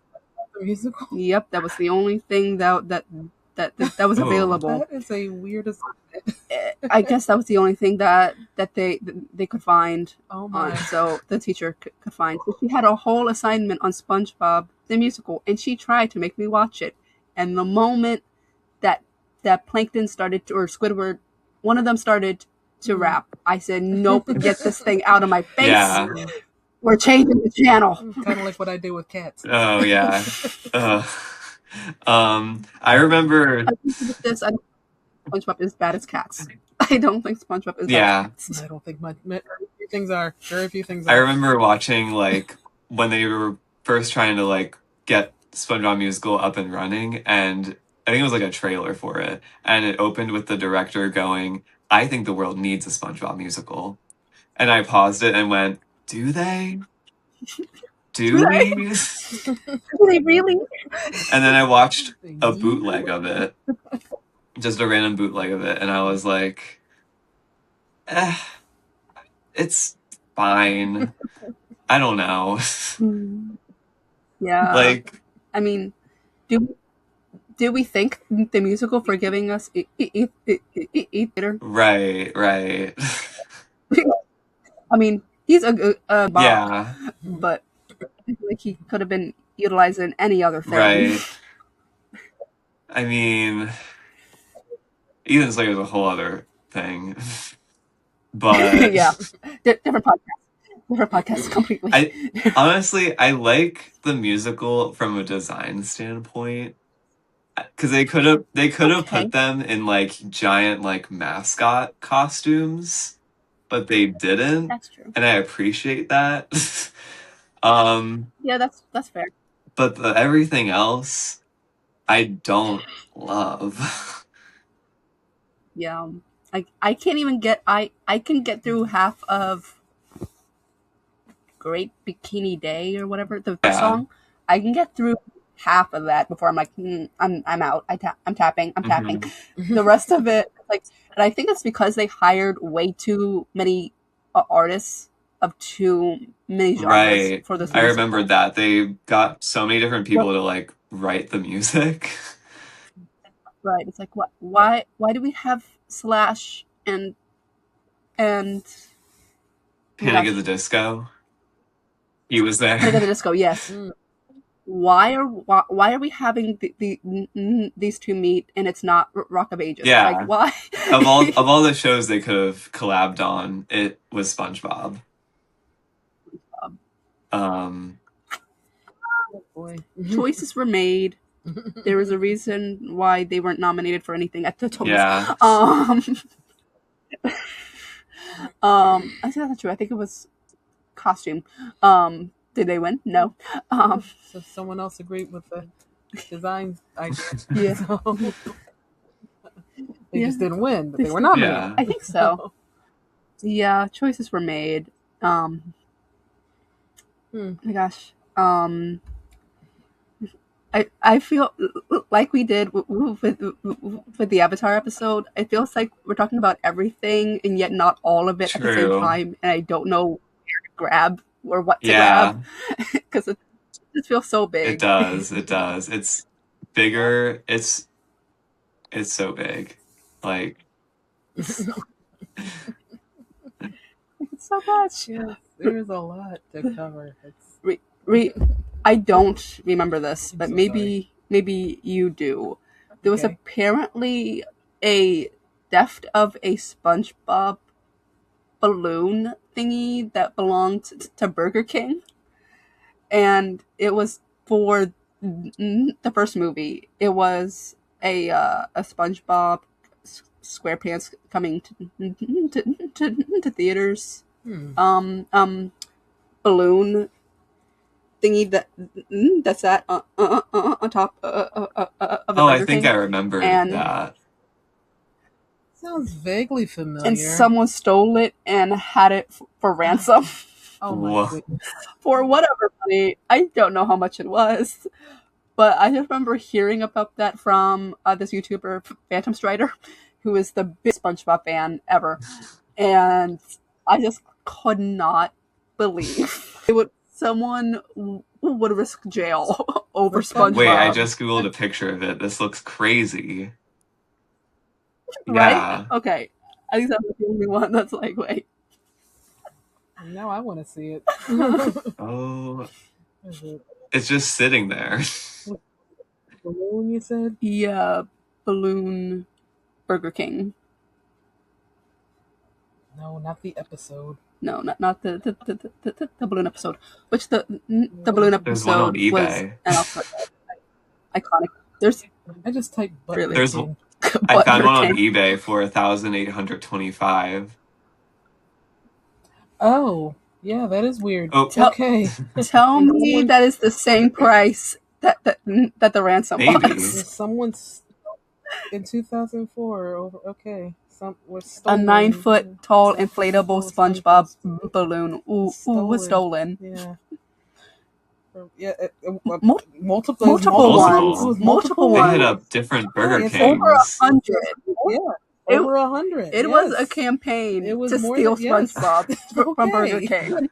S3: the musical?
S1: Yep, that was the only thing that was available.
S3: That is a weird assignment.
S1: I guess that was the only thing that they could find.
S3: Oh my!
S1: So the teacher could find. So she had a whole assignment on SpongeBob the musical, and she tried to make me watch it. And the moment that Plankton started to, or Squidward, one of them started to rap, I said, "Nope, get this thing out of my face.
S2: Yeah.
S1: We're changing the channel."
S3: Kind of like what I do with cats.
S2: Oh yeah. I remember.
S1: SpongeBob is bad as cats. I don't think SpongeBob is bad as cats.
S3: I don't think much. Very few things are.
S2: I remember watching like when they were first trying to like get SpongeBob musical up and running, and I think it was like a trailer for it, and it opened with the director going, "I think the world needs a SpongeBob musical," and I paused it and went, "Do they? Do we?
S1: Do they really?"
S2: And then I watched a bootleg of it. Just a random bootleg of it, and I was like, it's fine. I don't know.
S1: Yeah.
S2: Like,
S1: I mean, do we thank the musical for giving us theater?
S2: Right.
S1: I mean, he's a good Bob,
S2: yeah,
S1: but I feel like he could have been utilized in any other thing.
S2: right. I mean, Ethan Slayer's a whole other thing, but
S1: yeah, different podcast completely.
S2: Honestly, I like the musical from a design standpoint because they could have put them in like giant like mascot costumes, but they didn't.
S1: That's true,
S2: and I appreciate that.
S1: Yeah, that's fair.
S2: But everything else, I don't love.
S1: Yeah, I can't even get I can get through half of Great Bikini Day or whatever the song. I can get through half of that before I'm like, I'm out. I'm tapping. The rest of it, like, and I think it's because they hired way too many artists of too many genres for this musical.
S2: I remember that they got so many different people to like write the music.
S1: Right. It's like, what? Why do we have Slash and
S2: Panic at the Disco? He was there.
S1: Panic at the Disco, yes. Why are we having these two meet and it's not Rock of Ages?
S2: Yeah.
S1: Like, why?
S2: of all the shows they could have collabed on, it was SpongeBob.
S3: Oh boy.
S1: Choices were made. There was a reason why they weren't nominated for anything at the Tonys.
S2: Yeah.
S1: I think that's not true. I think it was costume. Did they win? No.
S3: So someone else agreed with the design idea.
S1: Yeah.
S3: So they just didn't win, but they were nominated.
S2: Yeah.
S1: I think so. Yeah, choices were made.
S3: Hmm.
S1: Oh my gosh. I feel like we did with the Avatar episode. It feels like we're talking about everything and yet not all of it at the same
S2: True.
S1: time, and I don't know where to grab or what to
S2: Yeah,
S1: grab because it just feels so
S2: it
S1: big.
S2: does. It does. It's bigger. It's so big. Like,
S1: It's so much.
S3: Yes, there's a lot to cover. It's
S1: I don't remember this,
S3: I'm
S1: but
S3: so
S1: maybe you do. There was
S3: okay.
S1: apparently a theft of a SpongeBob balloon thingy that belonged to Burger King, and it was for the first movie. It was a SpongeBob SquarePants coming to theaters.
S3: Hmm.
S1: Balloon thingy that's at on top of the
S2: oh, I
S1: Burger
S2: think I
S1: King,
S2: remember
S1: and
S2: that.
S3: Sounds vaguely familiar.
S1: and someone stole it and had it for ransom
S3: Oh my
S2: Whoa.
S3: goodness.
S1: for whatever money. I don't know how much it was, but I just remember hearing about that from this YouTuber Phantom Strider, who is the biggest SpongeBob fan ever, and I just could not believe someone would risk jail over
S3: For theft?
S2: Wait, I
S1: SpongeBob.
S2: just Googled a picture of it. This looks crazy.
S1: Right?
S2: Yeah.
S1: Okay. At least I'm not the only one that's like, wait.
S3: Now I want to see it.
S2: Oh,
S3: Is it
S2: it's just sitting there.
S3: balloon? You said?
S1: Yeah, balloon Burger King.
S3: No, not the episode.
S1: No, not the balloon episode. Which the balloon
S2: There's one on
S1: episode was
S2: eBay.
S1: an also iconic. There's
S3: I just typed butt
S1: Really?
S2: There's
S3: King.
S2: I found one on
S1: Burger King.
S2: eBay for 1,825.
S3: Oh, yeah, that is weird.
S2: Oh,
S3: Okay.
S1: Tell me that is the same price that the ransom
S2: Maybe.
S1: was.
S3: Someone's in 2004. Over. Okay, some was
S1: A
S3: stolen.
S1: 9-foot tall
S3: Some
S1: inflatable
S3: SpongeBob
S1: SpongeBob balloon. Ooh, was stolen.
S3: Yeah. Yeah,
S1: Multiple
S2: Multiple.
S1: ones. Multiple
S2: They
S1: ones.
S2: hit up different Burger
S3: it's
S2: Kings.
S1: Over 100.
S3: Yeah,
S1: It-
S3: over 100.
S1: It was a campaign
S3: It was
S1: to
S3: more
S1: steal
S3: than- yes.
S1: SpongeBob from Burger
S3: Okay.
S1: King.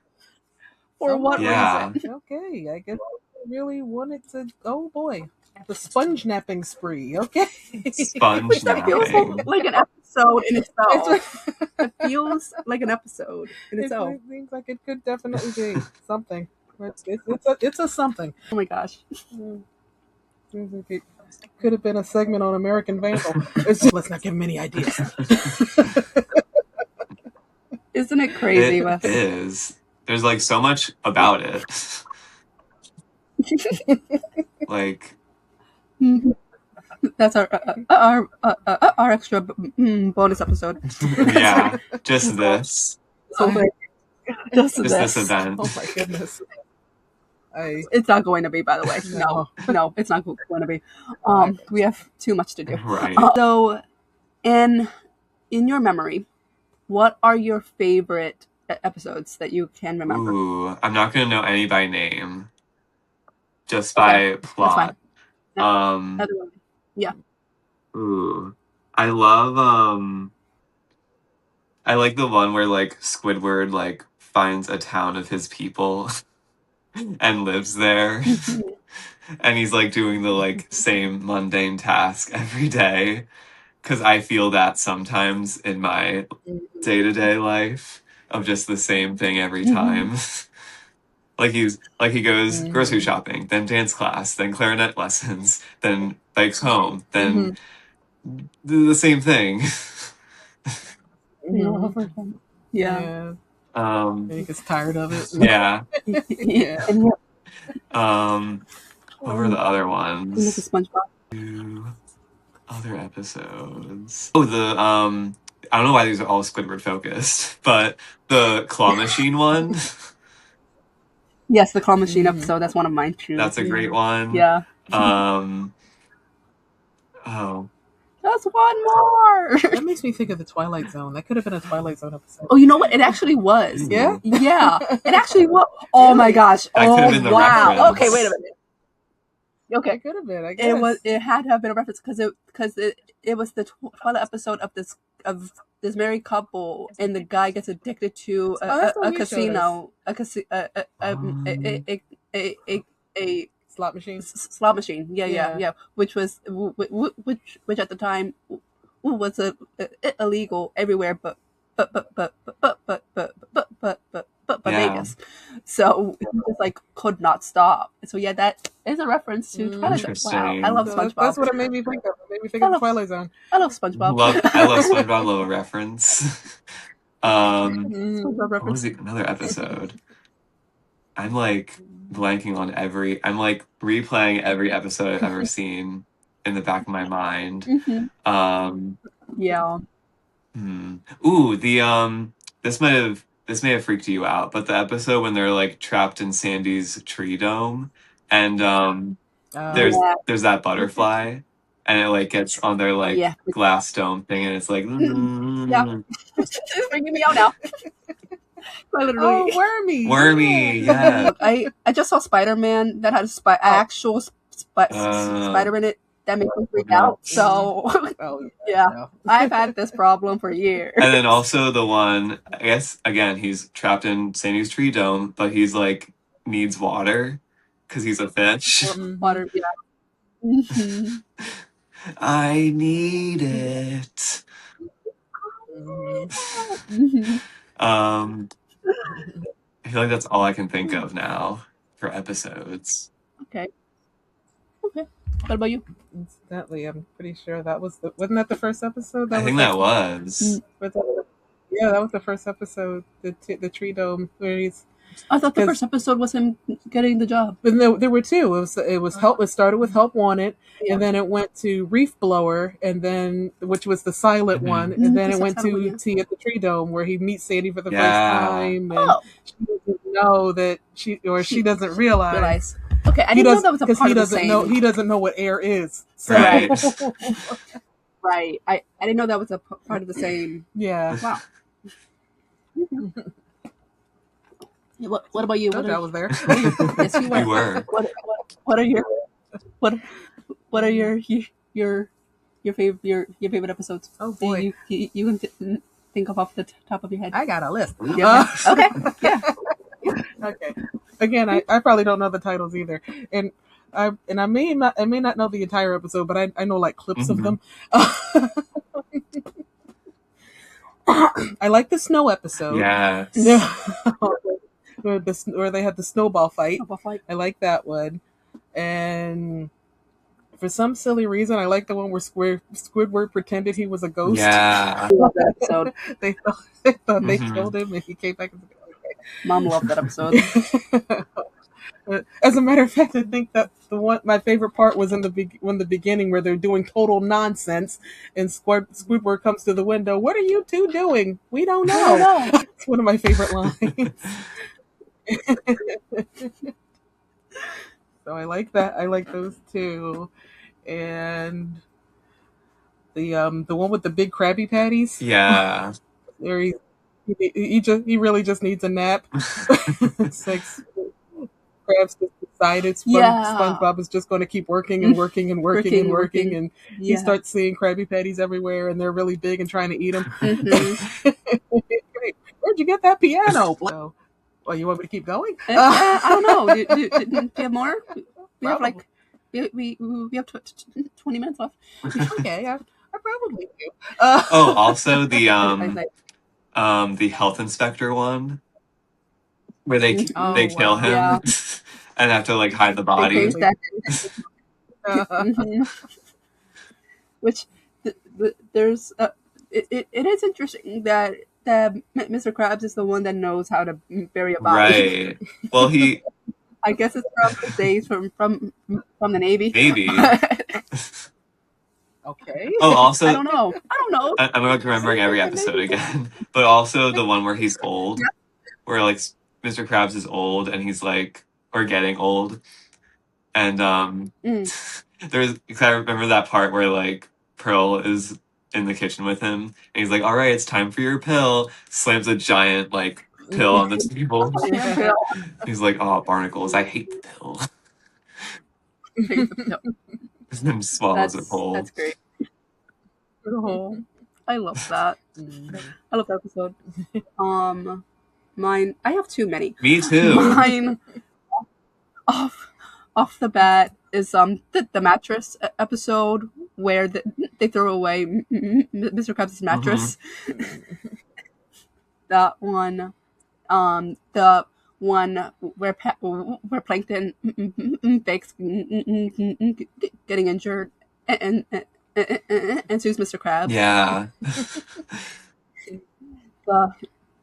S1: For what
S2: Yeah.
S1: reason?
S3: Okay, I guess I really wanted to. Oh boy, the sponge napping spree. Okay.
S2: Sponge
S1: Which that feels
S2: napping.
S1: like an episode in itself.
S3: It's-
S1: It feels like an episode in itself.
S3: It seems like it could definitely be something. It's a something.
S1: Oh my gosh.
S3: Seems like it could have been a segment on American Vandal. Let's not give him any ideas.
S1: Isn't it crazy,
S2: It
S1: Wes?
S2: is. There's like so much about it. Like,
S1: That's our extra bonus episode.
S2: yeah, just this.
S1: So just
S2: Just this event.
S3: Oh my goodness.
S1: It's not going to be, by the way. No, it's not going to be. We have too much to do.
S2: Right.
S1: So, in your memory, what are your favorite episodes that you can remember?
S2: Ooh, I'm not gonna know any by name. Just by plot.
S1: Another one. Yeah.
S2: Ooh. I love I like the one where like Squidward like finds a town of his people and lives there. And he's like doing the like same mundane task every day. 'Cause I feel that sometimes in my day-to-day life of just the same thing every time. Like he goes grocery shopping, then dance class, then clarinet lessons, then bikes home, then do the same thing.
S1: Yeah.
S3: He gets tired of it.
S2: Yeah.
S3: Yeah.
S2: What were the other ones?
S1: SpongeBob.
S2: Two other episodes. Oh, the I don't know why these are all Squidward focused, but the claw machine one.
S1: Yes, the claw machine episode. That's one of mine too.
S2: That's a great one.
S1: Yeah.
S2: Oh,
S1: Just one more.
S3: That makes me think of the Twilight Zone. That could have been a Twilight Zone episode.
S1: Oh, you know what? It actually was.
S3: Yeah?
S1: Yeah. It actually was. Oh my gosh.
S2: That could have been
S1: Oh
S2: the
S1: wow.
S2: reference.
S1: Okay, wait a minute. Okay.
S3: It could have been, I guess.
S1: It had to have been a reference because it was the Twilight episode of this married couple, and the guy gets addicted to a casino, a
S3: slot machine.
S1: Slot machine. Yeah. Which was which at the time was illegal everywhere, but Vegas. So he just like could not stop. So yeah, that is a reference to Twilight Zone. Wow, I love SpongeBob.
S3: That's what it made me think of. It made me think of Twilight Zone.
S1: I love SpongeBob.
S2: I love SpongeBob. Love a reference.
S1: SpongeBob
S2: What
S1: reference.
S2: was another episode? I'm like blanking on I'm like replaying every episode I've ever seen in the back of my mind.
S1: Yeah.
S2: Ooh, this may have freaked you out, but the episode when they're like trapped in Sandy's tree dome, and there's that butterfly, and it like gets on their like glass dome thing, and it's like
S1: yeah, it's bringing me out now.
S2: Wormy, yeah.
S1: I just saw Spider-Man that had actual spider in it. That makes me freak out. So, yeah, I've had this problem for years.
S2: And then also the one, I guess, again, he's trapped in Sandy's tree dome, but he's like needs water because he's a fish.
S1: Water, yeah.
S2: I need it. I feel like that's all I can think of now for episodes.
S1: Okay. What about you?
S3: Incidentally, I'm pretty sure that was wasn't that the first episode?
S2: I think that was.
S3: Yeah, that was the first episode. The tree dome where he's.
S1: I thought the first episode was him getting the job.
S3: But there were two. It was help. It started with Help Wanted, and then it went to Reef Blower, and then which was the silent one, and then it went to Tea at the Tree Dome, where he meets Sandy for the first time, and she doesn't know that she doesn't realize.
S1: Okay, I didn't know that was a part of the same.
S3: He doesn't know what air is.
S2: So. Right.
S1: Right. I didn't know that was a part of the same.
S3: Yeah.
S1: Wow. What about you?
S3: I was there.
S1: Yes, you were.
S2: You were.
S1: What are your favorite episodes?
S3: Oh boy,
S1: you can think off the top of your head.
S3: I got a list.
S1: Yeah. Okay. Yeah.
S3: Okay. Again, I probably don't know the titles either, and I may not know the entire episode, but I know like clips of them. I like the snow episode.
S2: Yes.
S3: Where they had the snowball fight.
S1: I
S3: like that one, and for some silly reason, I like the one where Squidward pretended he was a ghost.
S2: Yeah.
S1: I love that episode.
S3: They thought they killed him, and he came back and said, okay.
S1: Mom loved that episode.
S3: As a matter of fact, I think that my favorite part was in the beginning where they're doing total nonsense, and Squidward comes to the window. What are you two doing? We don't know. It's one of my favorite lines. So I like that. I like those two, and the one with the big Krabby Patties.
S2: Yeah.
S3: There he really just needs a nap. It's like Krabs just decided SpongeBob is just going to keep working, and he starts seeing Krabby Patties everywhere, and they're really big and trying to eat them. Where'd you get that piano? Oh, you want me to keep going?
S1: I don't know. Do you have more? We have like we have 20 minutes left.
S3: Okay, I probably do.
S2: Also the health inspector one, where they kill him and have to like hide the body.
S1: Which there's it is interesting that Mr. Krabs is the one that knows how to bury a body.
S2: Right. Well,
S1: I guess it's from his days from the Navy.
S2: Maybe.
S3: Okay.
S2: Oh, also,
S1: I don't know.
S2: I'm like remembering every episode again, but also the one where he's old, where like Mr. Krabs is old and he's like, or getting old, and because I remember that part where like Pearl is in the kitchen with him, and he's like, "All right, it's time for your pill." Slams a giant like pill on the table. He's like, "Oh, barnacles, I hate the pill."
S1: No,
S2: And then swallows it whole.
S1: that's great. Oh, I love that. I love that episode. Mine. I have too many.
S2: Me too.
S1: Mine off the bat is the mattress episode where they throw away Mr. Krabs' mattress. That one. The one where Plankton fakes getting injured and sues Mr. Krabs.
S2: Yeah.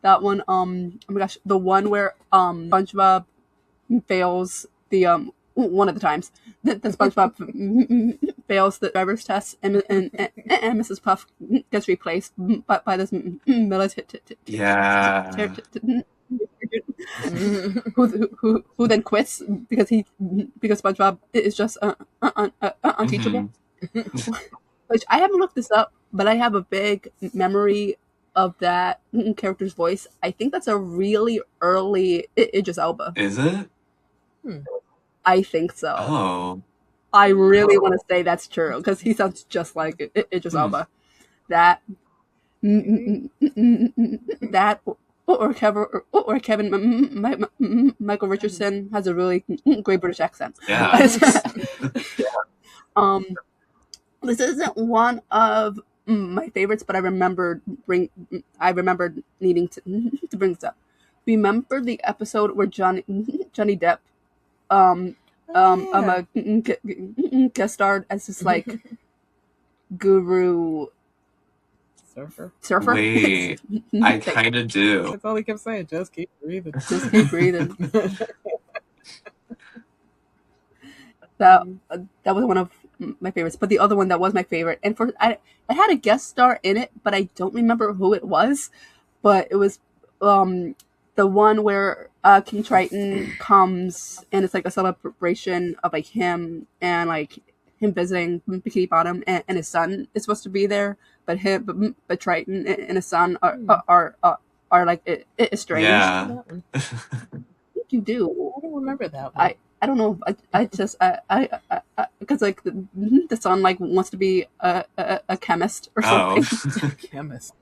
S1: That one. Oh my gosh, the one where SpongeBob fails the one of the times that SpongeBob fails the driver's test and Mrs. Puff gets replaced by this military.
S2: Yeah.
S1: Who then quits because SpongeBob is just unteachable. Which I haven't looked this up, but I have a big memory of that character's voice. I think that's a really early Idris Elba.
S2: Is it?
S1: I think so.
S2: Oh.
S1: I really want to say that's true because he sounds just like Idris Elba. That or Kevin Michael Richardson has a really great British accent.
S2: Yeah.
S1: This isn't one of my favorites, but I remembered needing to bring this up. Remember the episode where Johnny Depp guest starred as this like guru surfer?
S2: Wait, I kind of do.
S3: That's all he kept saying. Just keep breathing.
S1: Just keep breathing. That was one of my favorites, but the other one that was my favorite, and I had a guest star in it, but I don't remember who it was. But it was the one where King Triton comes, and it's like a celebration of like him and like him visiting Bikini Bottom, and his son is supposed to be there, but Triton and his son are like estranged.
S2: Yeah.
S1: I think you do.
S3: I don't remember that one.
S1: I don't know. I just because like the son like wants to be a chemist or something.
S3: Chemist.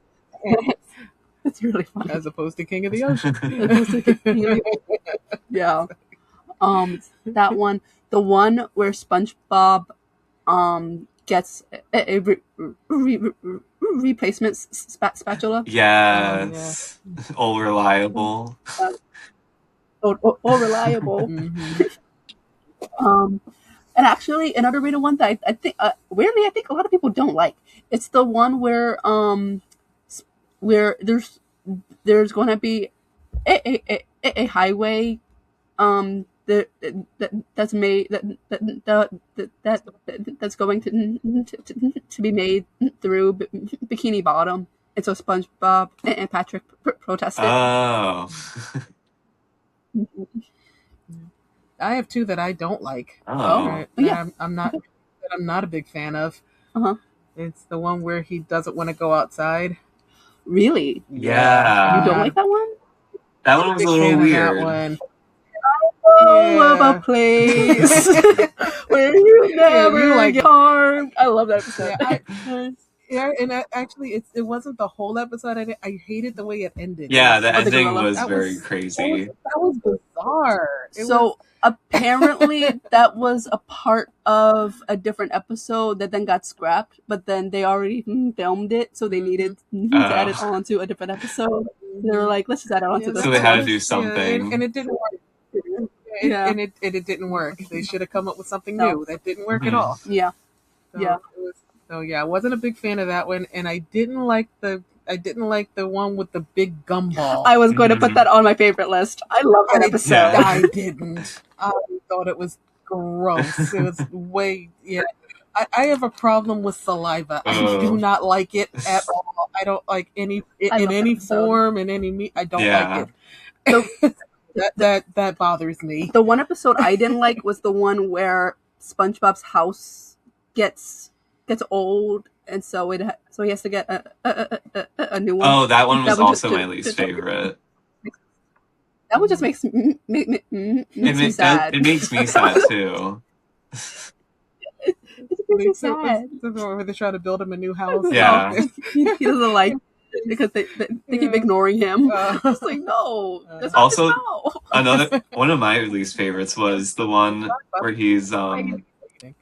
S1: It's really fun.
S3: As opposed to King of the Ocean.
S1: Yeah. That one, the one where SpongeBob gets a replacement spatula.
S2: Yes. All reliable.
S1: All reliable. And actually, another rated one that I think weirdly I think a lot of people don't like. It's the one where there's going to be a highway that's made that's going to be made through Bikini Bottom, and so SpongeBob and Patrick protested.
S2: Oh.
S3: I have two that I don't like.
S2: Oh.
S3: Right?
S1: Yeah.
S3: I'm not a big fan of.
S1: Uh-huh.
S3: It's the one where he doesn't want to go outside.
S1: Really?
S2: Yeah.
S1: You don't like that one?
S2: That one was a little weird.
S3: That one.
S1: Of a place where you never
S3: like
S1: get harmed. I love that episode.
S3: Yeah, and actually, it wasn't the whole episode. I hated the way it ended.
S2: Yeah, the ending was very crazy.
S3: That was bizarre.
S1: Apparently that was a part of a different episode that then got scrapped, but then they already filmed it, so they needed to add it on to a different episode. They were like, let's just add it on to this.
S2: So they had to do something.
S3: Yeah, and it didn't work. And it didn't work. They should have come up with something new. That didn't work at all.
S1: Yeah.
S3: So I wasn't a big fan of that one, and I didn't like the one with the big gumball.
S1: I was going to put that on my favorite list. I love that episode.
S3: I didn't. I thought it was gross. It was I have a problem with saliva. I do not like it at all. I don't like any in any form, in any meat. I don't like it. That bothers me.
S1: The one episode I didn't like was the one where SpongeBob's house gets old and so so he has to get a new one.
S2: Oh, that one was
S1: That one
S2: also my least favorite.
S1: That one just makes me sad.
S2: It makes me sad too.
S1: It just makes me sad.
S3: Where they try to build him a new house.
S2: Yeah.
S1: He doesn't like it because they keep ignoring him. It's like, no.
S2: Also,
S1: no.
S2: one of my least favorites was the one where he's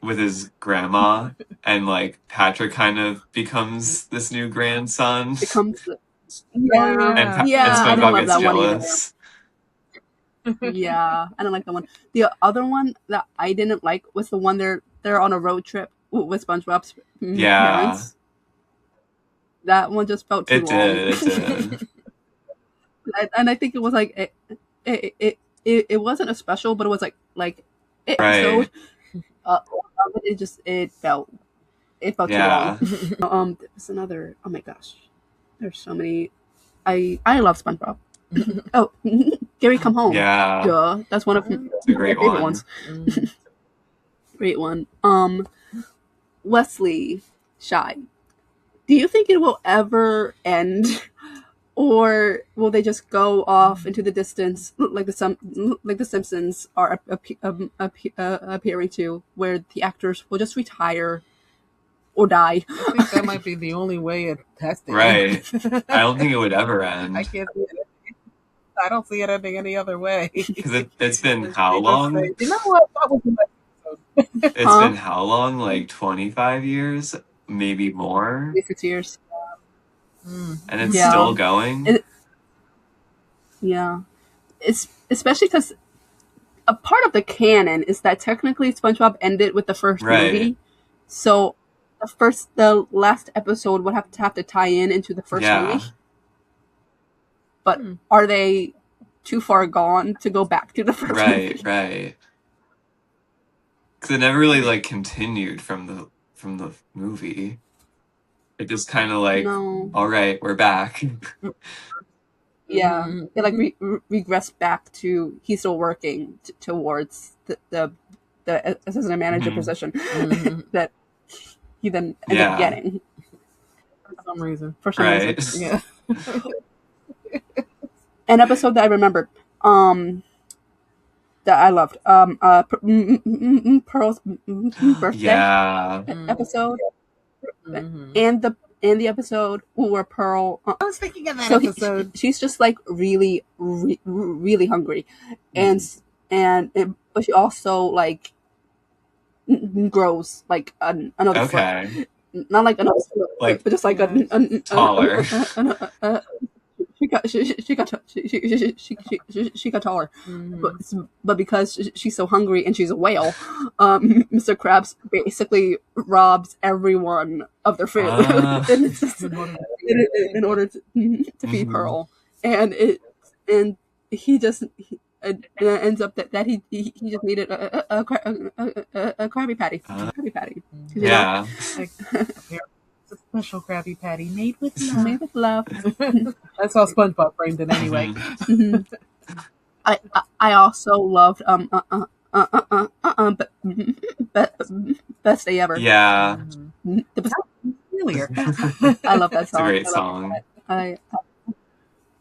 S2: with his grandma, and like Patrick kind of becomes this new grandson.
S1: And
S2: SpongeBob gets jealous.
S1: Yeah, I don't like that one. The other one that I didn't like was the one they're on a road trip with SpongeBob's parents. That one just felt too long.
S2: It did.
S1: And I think it was like it wasn't a special, but it was like episode. It felt too long. There's another. Oh my gosh, there's so many. I love SpongeBob. Oh, Gary Come Home.
S2: Yeah.
S1: Duh. That's one of my favorite ones. Great one. Wesley, Shy. Do you think it will ever end, or will they just go off into the distance like the Simpsons are appearing to, where the actors will just retire or die?
S3: I think that might be the only way it has to
S2: end. Right. I don't think it would ever end.
S3: I can't see it. I don't see it ending any other way.
S2: Because it's been how long?
S3: You know what? That was the
S2: It's been how long? Like 25 years? Maybe more?
S1: 6 years.
S2: And it's still going?
S1: It's especially because a part of the canon is that technically SpongeBob ended with the first movie. So the last episode would have to tie into the first movie. But are they too far gone to go back to the first movie?
S2: Right. Because it never really like continued from the movie. It just kind of like, all right, we're back.
S1: Yeah, it like regressed back to he's still working towards the assistant manager position that he then ended up getting
S3: for some reason.
S1: Yeah. An episode that I remembered, that I loved, Pearl's birthday episode, and the episode where Pearl.
S3: I was thinking of that episode.
S1: She's just like really, really hungry, but she also like grows like another foot. Not like another foot, but just like
S2: taller.
S1: She got taller, but because she's so hungry and she's a whale, Mr. Krabs basically robs everyone of their food in order to feed Pearl, and he just it ends up that he just needed a Krabby Patty. Krabby Patty.
S2: Yeah.
S3: A special Krabby Patty made with love.
S1: Made with love.
S3: That's how SpongeBob framed it anyway.
S1: I also loved Best Day Ever.
S2: Yeah.
S3: Earlier.
S1: I love that song.
S2: It's a great song.
S1: I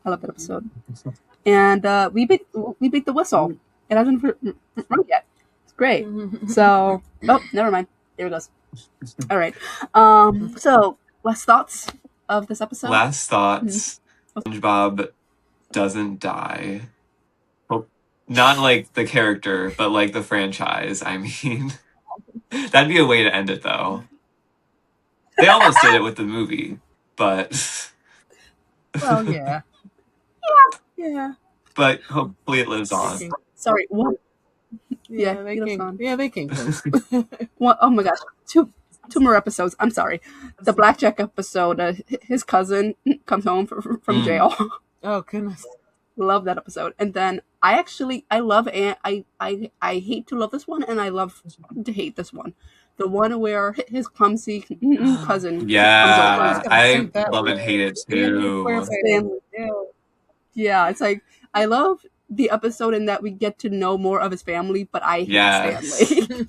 S1: love that episode. And we beat the whistle. It hasn't run yet. It's great. So never mind. There it goes. All right. So last thoughts of this episode?
S2: Last thoughts. SpongeBob doesn't die. Well, not like the character, but like the franchise. I mean, that'd be a way to end it, though. They almost did it with the movie, but
S3: well, yeah.
S1: But
S2: hopefully it lives on.
S1: Sorry, what?
S3: They came close.
S1: Oh my gosh, two more episodes. I'm sorry. The Blackjack episode. His cousin comes home from jail.
S3: Oh goodness,
S1: love that episode. And then I love I hate to love this one, and I love to hate this one. The one where his clumsy cousin.
S2: Yeah, I love and hate it too.
S1: Yeah, it's like I love the episode in that we get to know more of his family, but I hate Stanley.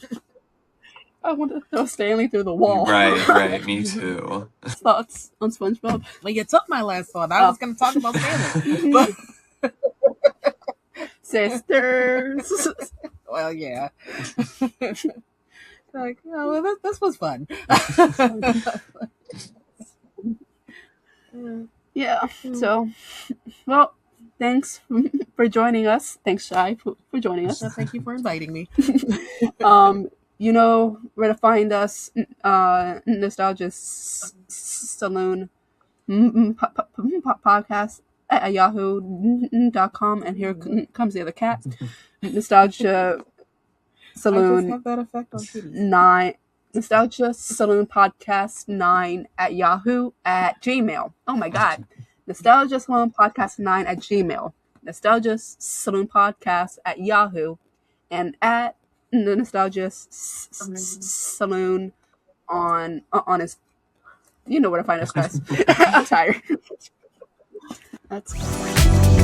S1: I want to throw Stanley through the wall.
S2: Right. Me too.
S1: Thoughts on SpongeBob?
S3: Well, you took my last thought. I was going to talk about Stanley. But
S1: Sisters.
S3: well, yeah. Like, well, this was fun.
S1: Yeah. So, well, thanks for joining us. Thanks, Shai, for joining us.
S3: Thank you for inviting me.
S1: You know where to find us. Nostalgia Saloon podcast at yahoo.com. And here comes the other cat. Nostalgia Saloon.
S3: I just have that effect on kitties.
S1: 9. Nostalgia Saloon Podcast 9 at Yahoo at Gmail. Oh my God. Nostalgia Saloon Podcast 9 at Gmail. Nostalgia Saloon Podcast at Yahoo and at the Nostalgia Saloon on his. You know where to find us, guys. I'm tired. That's.